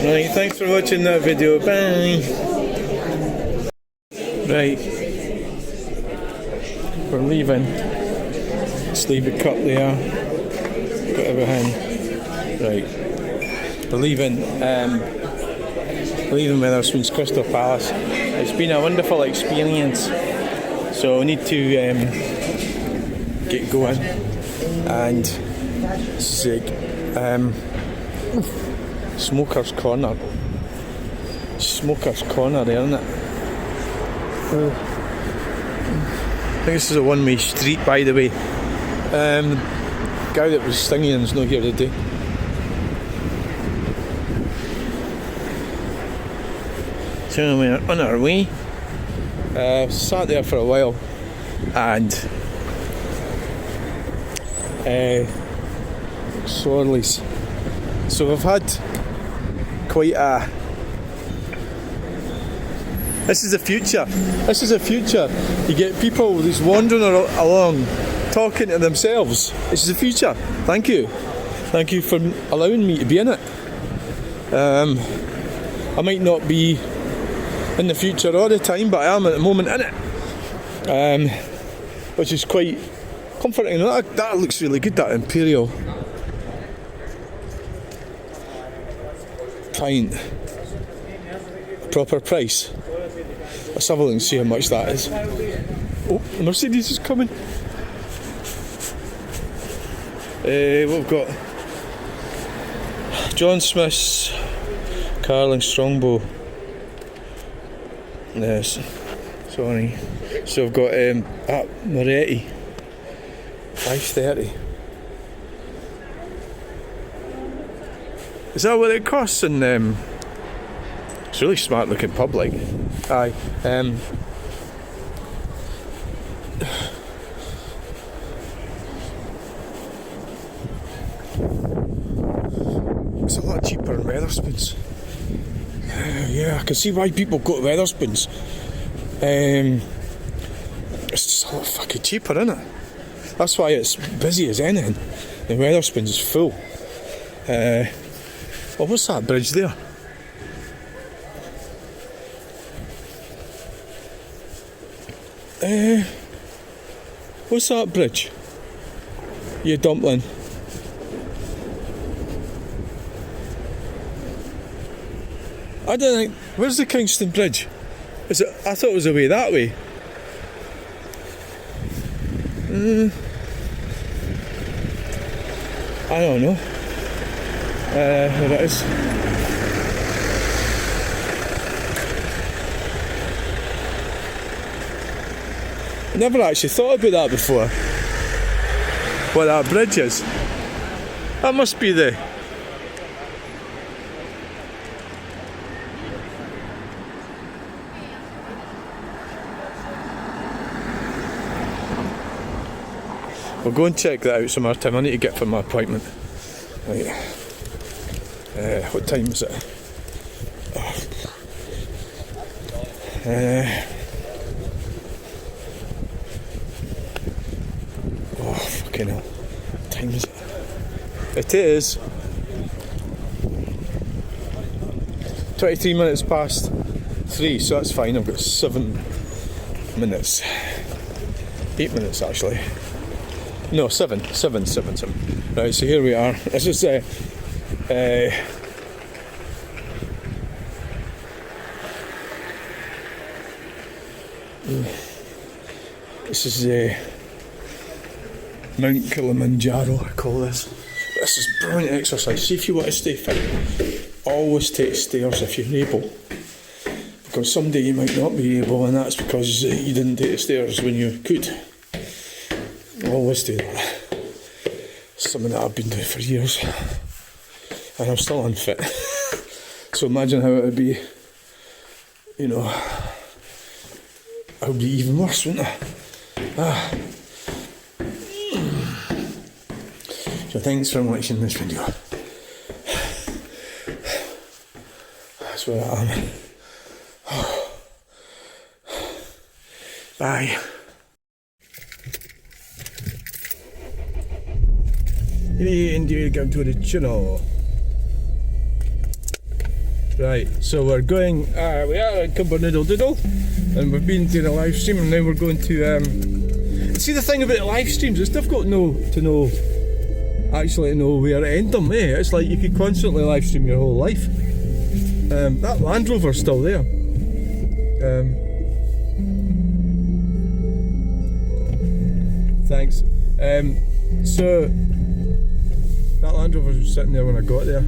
Right, thanks for watching that video. Bye. Right, we're leaving. Just leave the cup there. Got everything. Right, we're leaving. Leaving Wetherspoons Crystal Palace. It's been a wonderful experience. So we need to get going. And this is Smoker's Corner. Smoker's Corner there, isn't it? I think this is a one-way street, by the way. The guy that was singing is not here today. So we're on our way. Sat there for a while and Sorleys. So we've had quite a... This is the future. This is the future. You get people just wandering along, talking to themselves. This is the future. Thank you. Thank you for allowing me to be in it. I might not be in the future all the time, but I am at the moment in it. Which is quite comforting. That looks really good, that Imperial pint. Proper price. Let's have a look and see how much that is. Oh, the Mercedes is coming. We've got John Smith's Carling Strongbow. Yes, sorry. So I've got Moretti 530. Is that what it costs? And it's really smart looking public. Aye. It's a lot cheaper in Wetherspoons. Yeah, I can see why people go to Wetherspoons. It's just a lot fucking cheaper, isn't it? That's why it's busy as anything. And Wetherspoons is full. Well, what's that bridge there? What's that bridge? You dumpling. I don't think. Where's the Kingston Bridge? Is it? I thought it was away that way. I don't know. What it is. I never actually thought about that before. What that bridge is. That must be the... We'll go and check that out some more time. I need to get for my appointment. Right. What time is it? Oh, fucking hell. What time is it? It is 23 minutes past 3, so that's fine. I've got 7 minutes. 8 minutes actually. No, 7. Right, so here we are. This is Mount Kilimanjaro, I call this. This is brilliant exercise. See, if you want to stay fit, always take stairs if you're able. Because someday you might not be able, and that's because you didn't take the stairs when you could. Always do that. It's something that I've been doing for years. And I'm still unfit. So imagine how it would be, you know, it would be even worse, wouldn't it? So thanks for watching this video. That's where I am. Bye. Ini India come to the channel. Right, so we're going, we are in Cumbernauld Doodle, and we've been doing a live stream, and now we're going to, see the thing about live streams, it's difficult to know where to end them, eh? It's like you could constantly live stream your whole life. That Land Rover's still there. Thanks. So, that Land Rover was sitting there when I got there.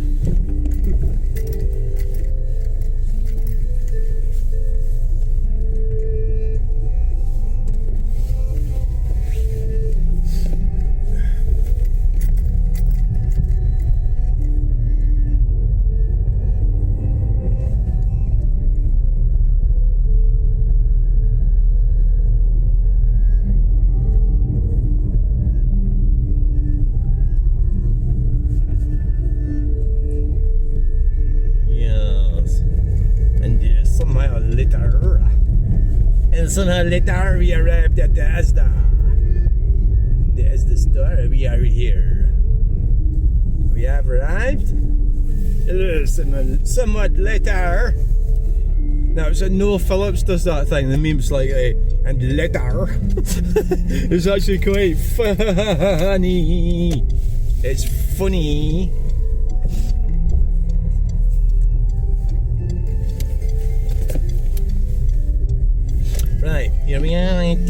And somehow later we arrived at the Asda. The Asda store, we are here. We have arrived. Somewhat later. Now it's Noah Phillips does that thing, the meme's like, and later. It's actually quite funny. It's funny. Right, here we are at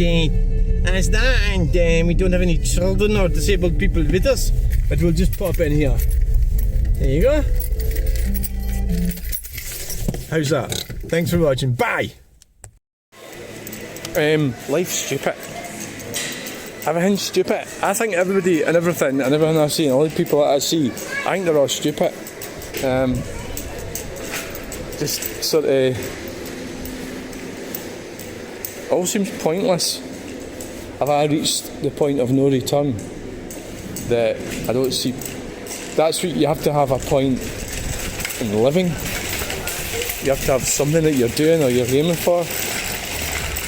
Asda, and we don't have any children or disabled people with us, but we'll just pop in here. There you go. How's that? Thanks for watching. Bye! Life's stupid. Everything's stupid. I think everybody and everything I see, and all the people that I see, I think they're all stupid. Just sort of... all seems pointless. Have I reached the point of no return that I don't see? That's what you have to have, a point in living. You have to have something that you're doing or you're aiming for.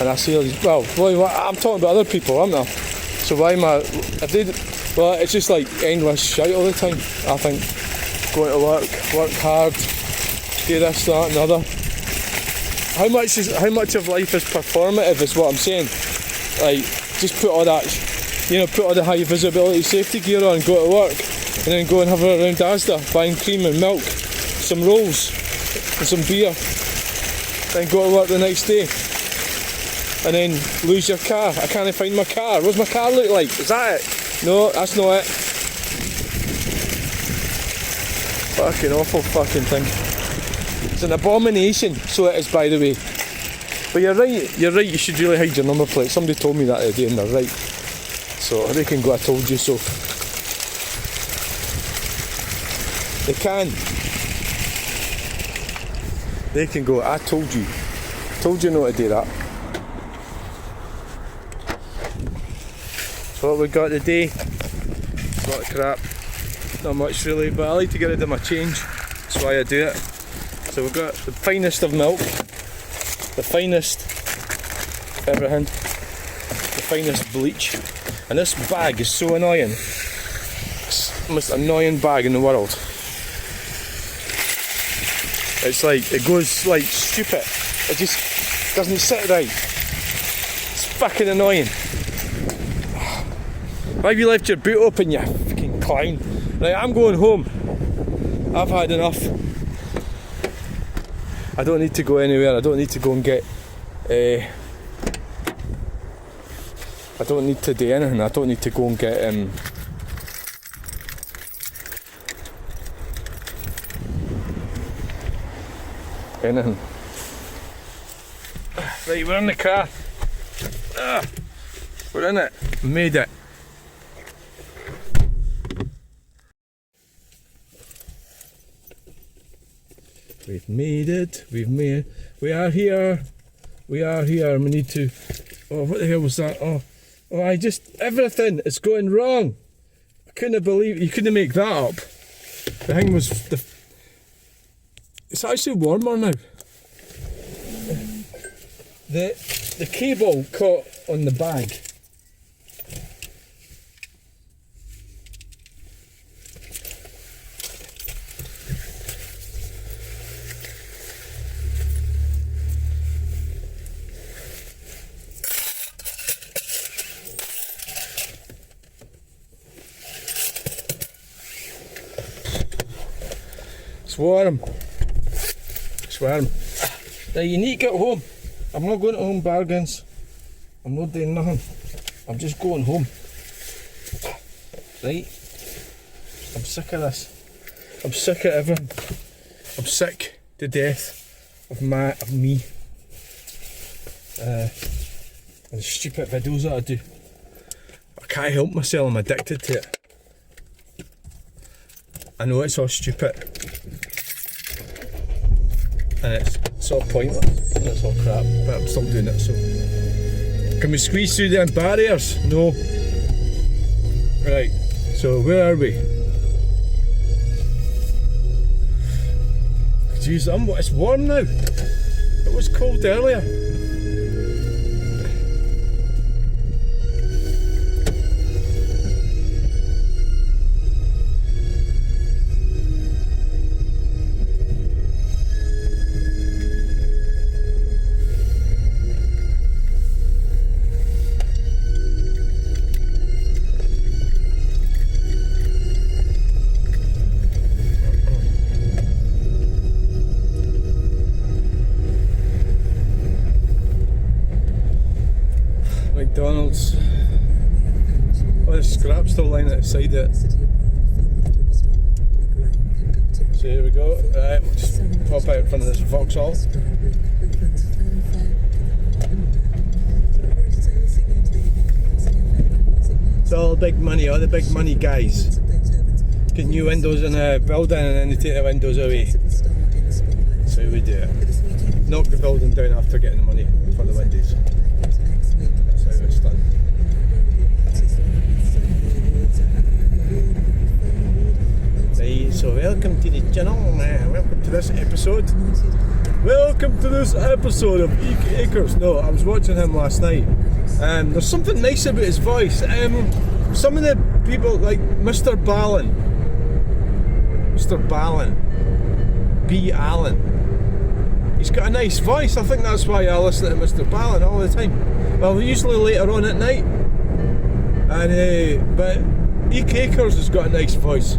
And I see all these, well, I'm talking about other people, aren't I? So why am I, well, it's just like endless shite all the time, I think. Going to work hard, do this, that and the other. How much of life is performative is what I'm saying. Like, just put all that, put all the high visibility safety gear on, go to work, and then go and have a around Asda, buying cream and milk, some rolls, and some beer, then go to work the next day, and then lose your car. I can't find my car. What's my car look like? Is that it? No, that's not it. Fucking awful fucking thing. It's an abomination, so it is, by the way. But you're right, you should really hide your number plate. Somebody told me that the other day and they're right. So they can go, I told you so. They can. They can go, I told you. Told you not to do that. So what we got today, a lot of crap. Not much really, but I like to get rid of my change. That's why I do it. So we've got the finest of milk, the finest everything, the finest bleach, and this bag is so annoying. It's the most annoying bag in the world. It's like, it goes like stupid, it just doesn't sit right. It's fucking annoying. Why have you left your boot open, you fucking clown? Right, I'm going home. I've had enough. I don't need to go anywhere. I don't need to go and get... I don't need to do anything. I don't need to go and get... anything. Right, we're in the car. We're in it. Made it. We've made it, we are here, we need to, oh, what the hell was that, everything is going wrong. I couldn't believe, you couldn't make that up. The thing was, it's actually warmer now. The cable caught on the bag. swarm. Now you need to get home. I'm not going to Home Bargains. I'm not doing nothing. I'm just going home. Right? I'm sick of this. I'm sick of everything. I'm sick to death of me. And the stupid videos that I do. I can't help myself, I'm addicted to it. I know it's all stupid. And it's all pointless. And it's all crap. But I'm still doing it, so. Can we squeeze through them barriers? No. Right, so where are we? Jeez, it's warm now. It was cold earlier. McDonald's. Oh, there's scrap still lying outside it. So here we go. Right, we'll just pop out in front of this Vauxhall. It's all big money, all the big money guys. Get new windows in a building and then they take the windows away. That's how we do it. Knock the building down after getting the money for the windows. That's how it's done. Right, so welcome to the channel, welcome to this episode. Welcome to this episode of Eek Acres. No, I was watching him last night. There's something nice about his voice. Some of the people, like Mr. Ballin, B. Allen, he's got a nice voice. I think that's why I listen to Mr. Ballin all the time. Well, usually later on at night. And but Eek Acres has got a nice voice.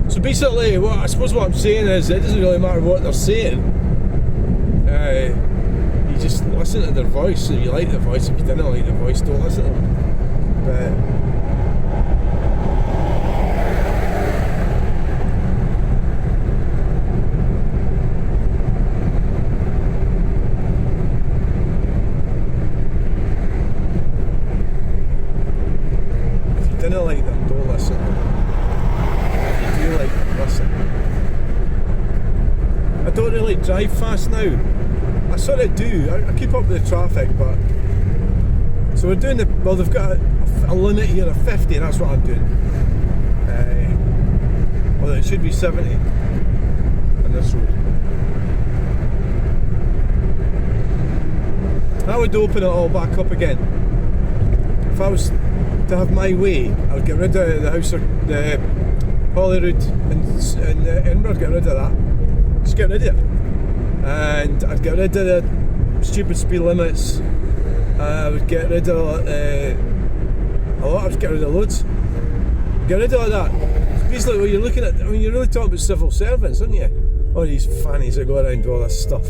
So basically, I suppose what I'm saying is, it doesn't really matter what they're saying. You just listen to their voice. If you like the voice, if you didn't like the voice, don't listen to them. But if you didn't like them, don't listen. If you do like them, listen. I don't really drive fast now. I sort of do. I keep up with the traffic, but so we're doing they've got a limit here of 50. That's what I'm doing. Well, it should be 70 on this road. I would open it all back up again. If I was to have my way, I would get rid of the house, the Holyrood in Edinburgh. Get rid of that. Just get rid of it. And I'd get rid of the stupid speed limits. I would get rid of a lot. I would get rid of loads. Get rid of all that. It's basically what you're looking at. I mean, you're really talking about civil servants, aren't you? All these fannies that go around all this stuff.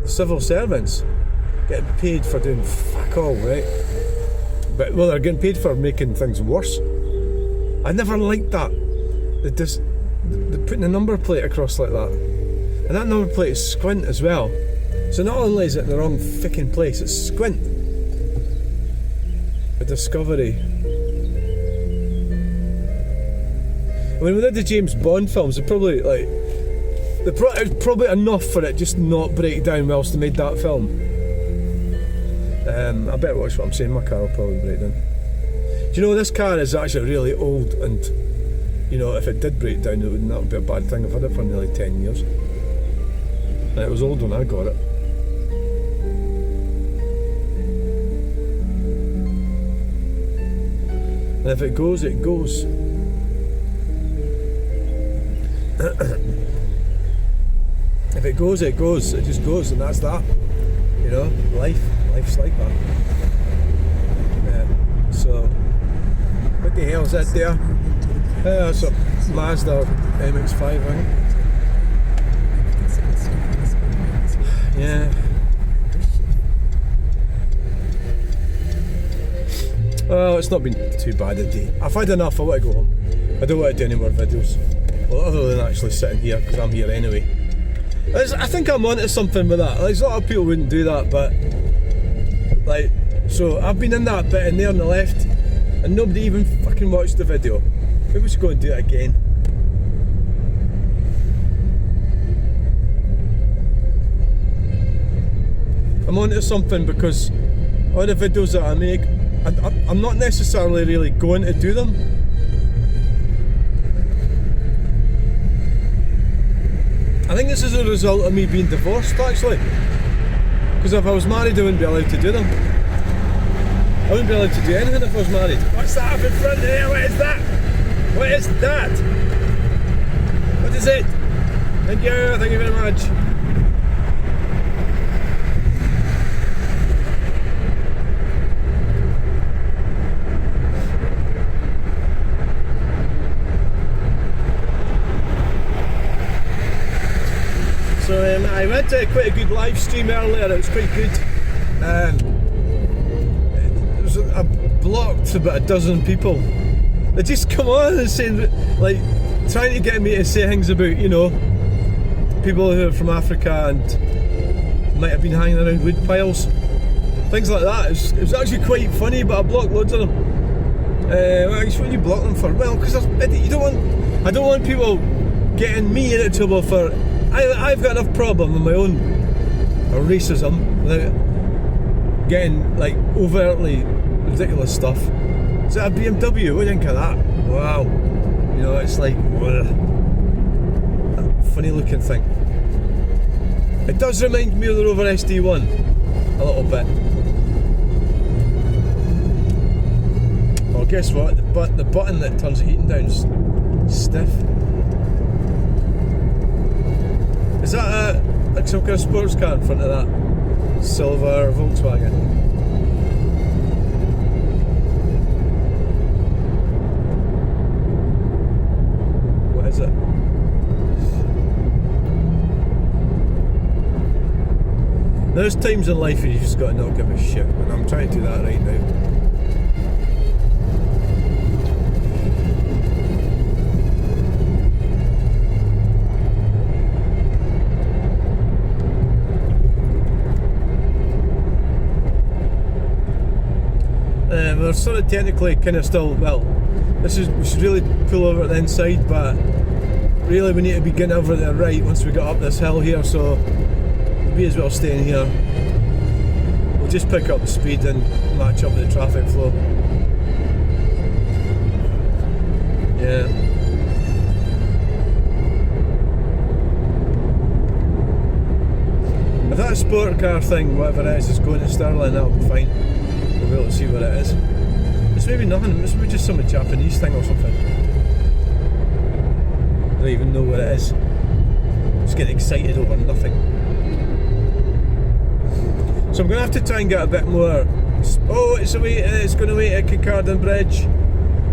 The civil servants getting paid for doing fuck all, right? But well, they're getting paid for making things worse. I never liked that. They're putting a number plate across like that. And that number plate is squint as well. So not only is it in the wrong fucking place, it's squint. A Discovery. I mean, with the James Bond films, it was probably enough for it just not break down whilst they made that film. I better watch what I'm saying. My car will probably break down. Do you know, this car is actually really old, and you know, if it did break down, it wouldn't be a bad thing. I've had it for nearly 10 years. And it was old when I got it. And if it goes, it goes. If it goes, it goes. It just goes, and that's that. You know, life's like that. Yeah. So, what the hell's that there? So Mazda MX-5, I think. Yeah. Well, it's not been too bad a day. I've had enough, I want to go home. I don't want to do any more videos. Well, other than actually sitting here, because I'm here anyway. I think I'm onto something with that. Like, a lot of people wouldn't do that, but like, so I've been in that bit in there on the left, and nobody even fucking watched the video. Maybe we should go and do it again. I'm onto something because all the videos that I make, I'm not necessarily really going to do them. I think this is a result of me being divorced, actually. Because if I was married, I wouldn't be allowed to do them. I wouldn't be allowed to do anything if I was married. What's that up in front there? What is that? What is that? What is it? Thank you very much. So I went to quite a good live stream earlier, it was quite good. I blocked about a dozen people. They just come on and say, like, trying to get me to say things about, you know, people who are from Africa and might have been hanging around wood piles. Things like that. It was actually quite funny, but I blocked loads of them. What do you block them for? Well, because I don't want people getting me into trouble for. I've got enough problem with my own racism without getting like overtly ridiculous stuff. So a BMW, what do you think of that? Wow, you know, it's like ugh, a funny looking thing. It does remind me of the Rover SD1 a little bit. Well, guess what? The button that turns the heating down is stiff. Is that like some kind of sports car in front of that silver Volkswagen? What is it? There's times in life where you just got to not give a shit, and I'm trying to do that right now. We're sort of technically kind of still, well, we should really pull over at the inside, but really we need to be getting over to the right once we got up this hill here, so we may as well stay in here. We'll just pick up the speed and match up with the traffic flow. Yeah. If that sport car thing, whatever it is going to Stirling, that'll be fine. We'll be able to see what it is. It's maybe nothing, it's maybe just some Japanese thing or something. I don't even know what it is. Just getting excited over nothing. So I'm going to have to try and get a bit more. Oh, it's going away at Cumbernauld Bridge.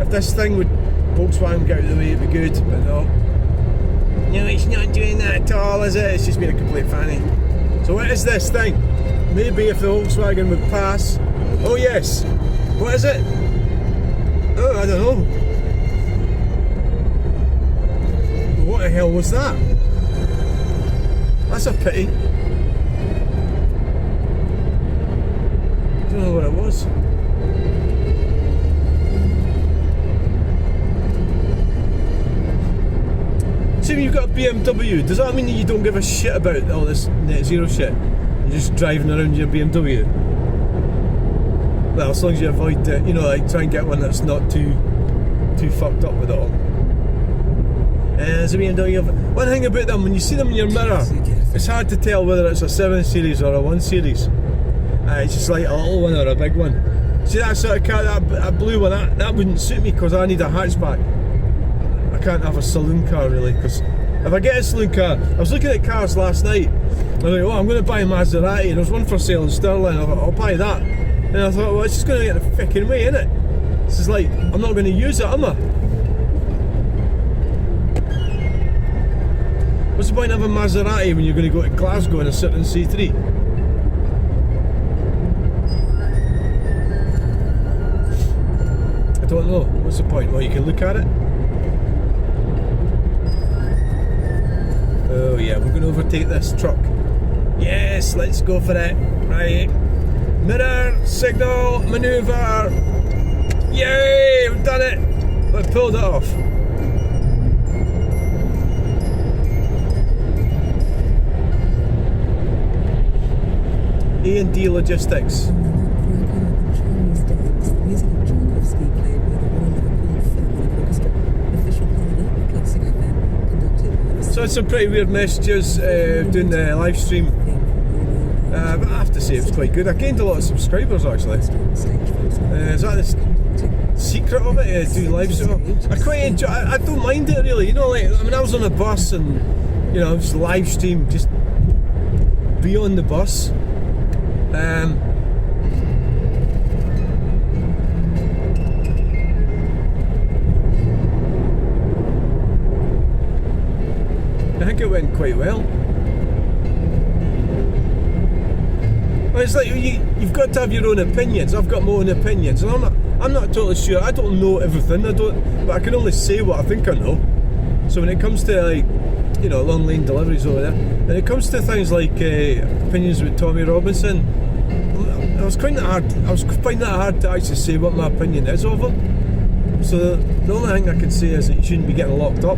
If this thing would Volkswagen get out of the way, it'd be good, but no. No, it's not doing that at all, is it? It's just being a complete fanny. So what is this thing? Maybe if the Volkswagen would pass. Oh yes. What is it? Oh, I don't know. What the hell was that? That's a pity. I don't know what it was. See, when you've got a BMW, does that mean that you don't give a shit about all this net zero shit? You're just driving around your BMW? Well, as long as you avoid it, you know, like try and get one that's not too fucked up with it all. There's a BMW. One thing about them, when you see them in your mirror, it's hard to tell whether it's a 7 Series or a 1 Series. It's just like a little one or a big one. See that sort of car, that blue one, that wouldn't suit me because I need a hatchback. I can't have a saloon car really, because if I get a saloon car, I was looking at cars last night. I was like, oh, I'm going to buy a Maserati, and there's one for sale in Stirling. I thought, I'll buy that. And I thought, well, it's just going to get in the fucking way, innit? This is like, I'm not going to use it, am I? the point of a Maserati when you're going to go to Glasgow in a certain C3? I don't know. What's the point? Well, you can look at it. Oh yeah, we're going to overtake this truck. Yes, let's go for it. Right. Mirror, signal, manoeuvre. Yay, we've done it. We pulled it off. A&D Logistics. So it's some pretty weird messages doing the live stream. But I have to say it was quite good. I gained a lot of subscribers actually. Is that the secret of it? Do live stream? I quite enjoy. I don't mind it really. You know, like I mean, I was on a bus and you know, just live stream, just be on the bus. I think it went quite well. Well, it's like you've got to have your own opinions. I've got my own opinions, and I'm not totally sure. I don't know everything. But I can only say what I think I know. So when it comes to like, you know, long lane deliveries over there, and it comes to things like opinions with Tommy Robinson, I was finding it hard to actually say what my opinion is of him. So the only thing I can say is that he shouldn't be getting locked up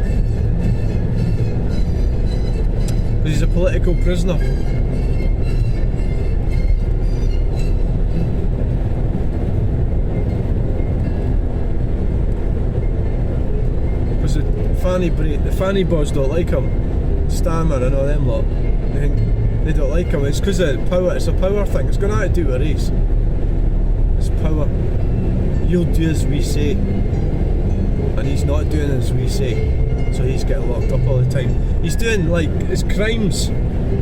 because he's a political prisoner. Because the fanny boys don't like him, Stammer and all them lot. They don't like him. It's because of power. It's a power thing. It's going to have to do with race. It's power. You'll do as we say, and he's not doing as we say, so he's getting locked up all the time. He's doing like his crimes.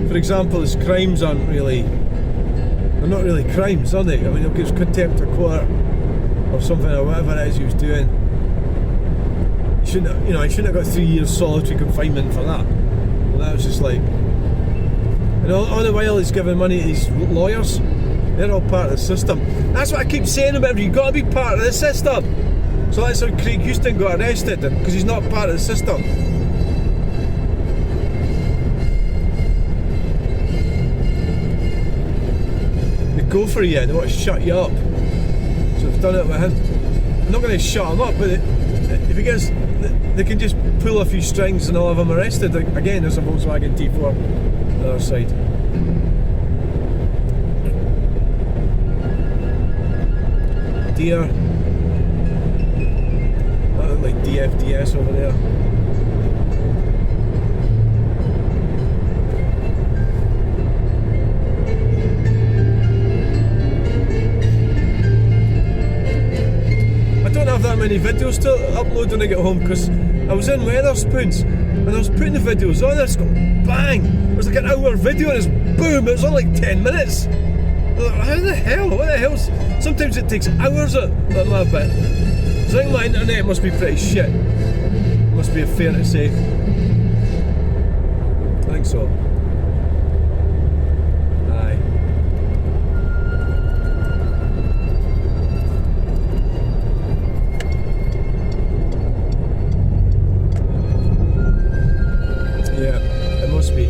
For example, his crimes aren't really. They're not really crimes, are they? I mean, he'll give contempt of court or something or whatever it is he was doing. He shouldn't have got 3 years solitary confinement for that. Well, that was just like. And all the while he's giving money to these lawyers. They're all part of the system. That's what I keep saying about him. You've got to be part of the system. So that's how Craig Houston got arrested, because he's not part of the system. They go for you, they want to shut you up. So they've done it with him. I'm not going to shut him up, but if he gets, they can just pull a few strings and all of them arrested. Again, there's a Volkswagen T4 on the other side. Deer. That looked like DFDS over there. I don't have that many videos to upload when I get home because I was in Wetherspoons and I was putting the videos on. It's going bang! It was like an hour video and it's boom! It was on like 10 minutes. How the hell? What the hell? Sometimes it takes hours at my bit. So I think my internet must be pretty shit. Must be fair to say. I think so. Aye. Yeah, it must be.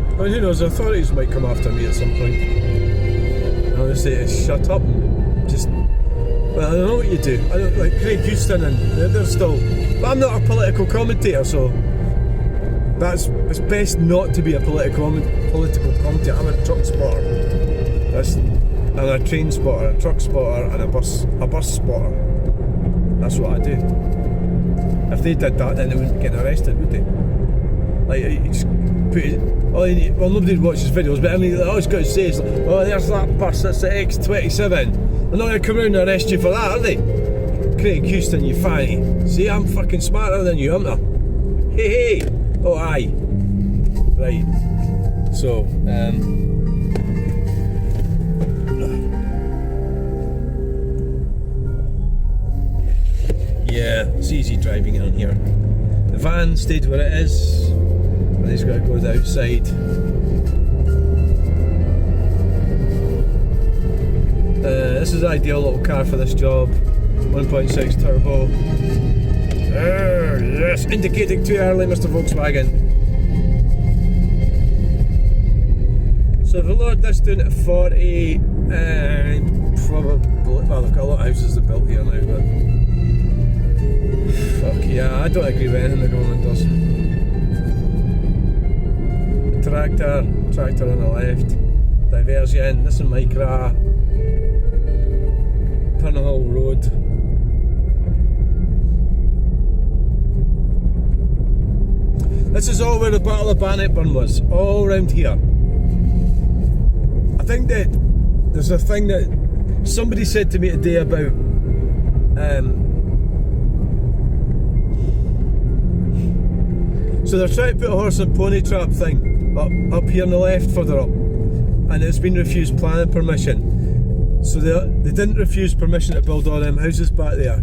I mean, who knows, the authorities might come after me at some point. And I'll just say, shut up and just, well, I don't know what you do. I don't, like Craig Houston and they're still, but I'm not a political commentator, so it's best not to be a political commentator. I'm a truck spotter. I'm a train spotter, a truck spotter and a bus spotter. That's what I do. If they did that, then they wouldn't get arrested, would they? Like, you just put it, well, nobody watches videos, but I mean, all it's got to say is, oh, there's that bus, that's the X27. They're not going to come around and arrest you for that, are they? Craig Houston, you fanny. See, I'm fucking smarter than you, aren't I? Hey, hey! Oh, aye. Right. So, yeah, it's easy driving in here. The van stayed where it is, and he's got to go the outside. This is the ideal little car for this job. 1.6 turbo. Yes, indicating too early, Mr. Volkswagen. So if I lowered this down to 40, probably, well, they've got a lot of houses that built here now, but fuck yeah, I don't agree with anything the government does. Tractor on the left, diversion, this is Micra, Cumbernauld Road. This is all where the Battle of Bannockburn was, all around here. I think that there's a thing that somebody said to me today about so they're trying to put a horse and pony trap thing up here on the left, further up, and it's been refused planning permission. So they didn't refuse permission to build all them houses back there,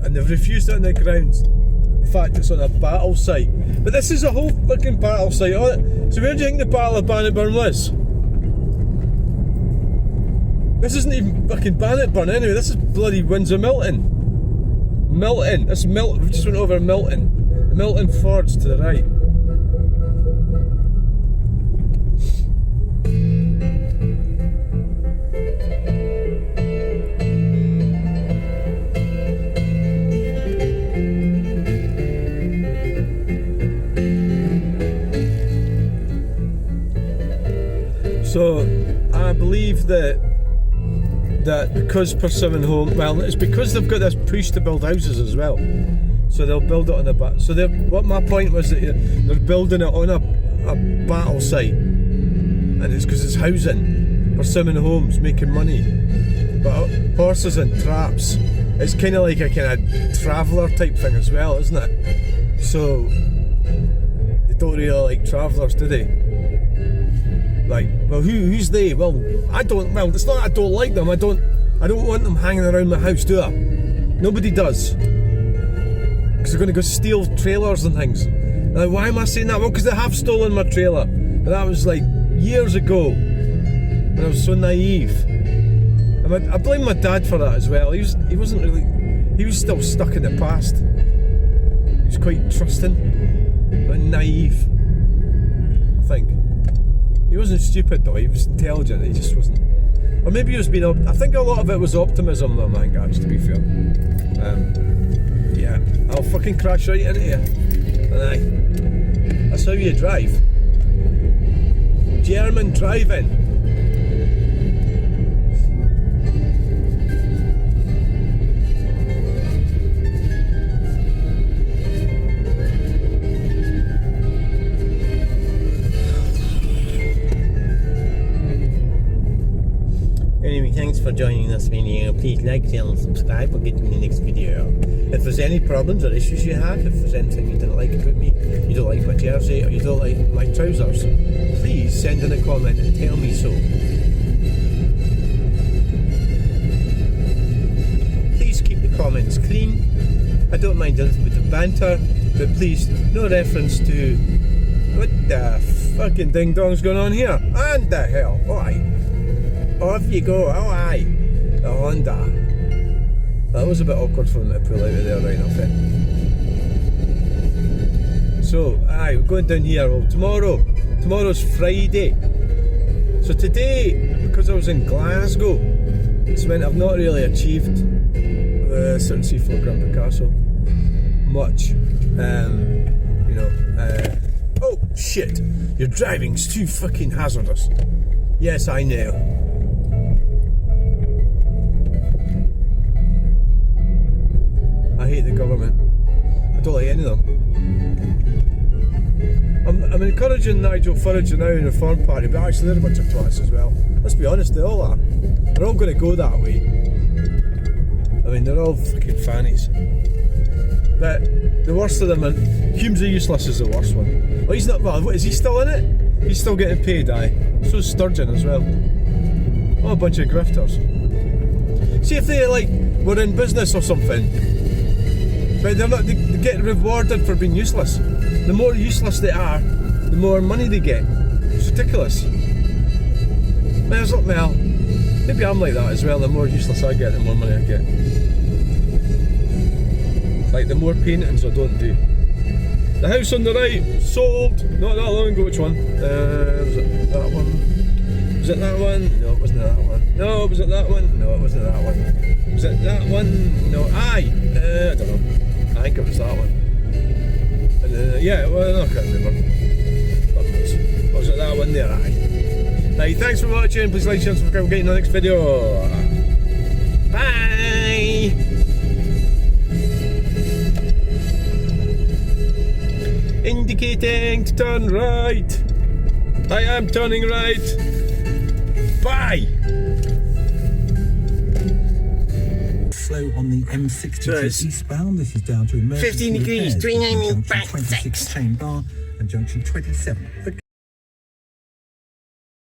and they've refused it on the grounds the fact it's on a battle site. But this is a whole fucking battle site on it. So where do you think the Battle of Bannockburn was? This isn't even fucking Bannockburn anyway, this is bloody Windsor Milton. This is Milton, we just went over Milton. The Milton Fords to the right. So I believe that because Persimmon Home, well, it's because they've got this push to build houses as well. So they'll build it on a bat. So what my point was that they're building it on a battle site, and it's because it's housing. Persimmon Homes making money, but horses and traps. It's kind of like a kind of traveller type thing as well, isn't it? So they don't really like travellers, do they? Like, well, who's they? Well, I don't. Well, it's not I don't like them. I don't want them hanging around my house, do I? Nobody does, because they're going to go steal trailers and things. Like, why am I saying that? Well, because they have stolen my trailer, and that was like years ago when I was so naive. And I blame my dad for that as well. He wasn't really. He was still stuck in the past. He was quite trusting, but naive, I think. He wasn't stupid though, he was intelligent, he just wasn't. Or maybe he was being, I think a lot of it was optimism though, man, guys, to be fair. Yeah, I'll fucking crash right into you. And that's how you drive. German driving. Anyway, thanks for joining this video. Please like, share and subscribe. We'll get you in the next video. If there's any problems or issues you have, if there's anything you didn't like about me, you don't like my jersey, or you don't like my trousers, please send in a comment and tell me so. Please keep the comments clean. I don't mind a little bit of banter, but please, no reference to what the fucking ding dong's going on here. And the hell, why? Off you go, oh aye, the Honda. That was a bit awkward for them to pull out of there right enough then. So, aye, we're going down here. Well, tomorrow's Friday. So today, because I was in Glasgow, it's meant I've not really achieved the Certain Seafloor Grand Picasso much. Oh shit, your driving's too fucking hazardous. Yes, I know. I hate the government. I don't like any of them. I'm encouraging Nigel Farage now in the Reform Party, but actually they're a bunch of twats as well. Let's be honest, they all are. They're all going to go that way. I mean, they're all fucking fannies. But the worst of them, Humes the Useless is the worst one. Well, he's not, well, is he still in it? He's still getting paid, aye. So is Sturgeon as well. Oh, a bunch of grifters. See if they, like, were in business or something, But they're not. They get rewarded for being useless. The more useless they are, the more money they get. It's ridiculous. Well, maybe I'm like that as well. The more useless I get, the more money I get. Like the more paintings I don't do. The house on the right sold not that long ago. Which one? Was it that one? Was it that one? No, it wasn't that one. No, was it that one? No, it wasn't that one. Was it that one? No, aye. I don't know. I think it was that one. And yeah, well, I can't remember. Or was it that one there? Aye. Hey, thanks for watching. Please like, share, and subscribe. We'll get you in the next video. Bye. Indicating to turn right. I am turning right. Bye. Slow on the M62 eastbound. This is down to emergency 15 degrees, repairs 39 between back junction 26 Chain Bar and junction 27.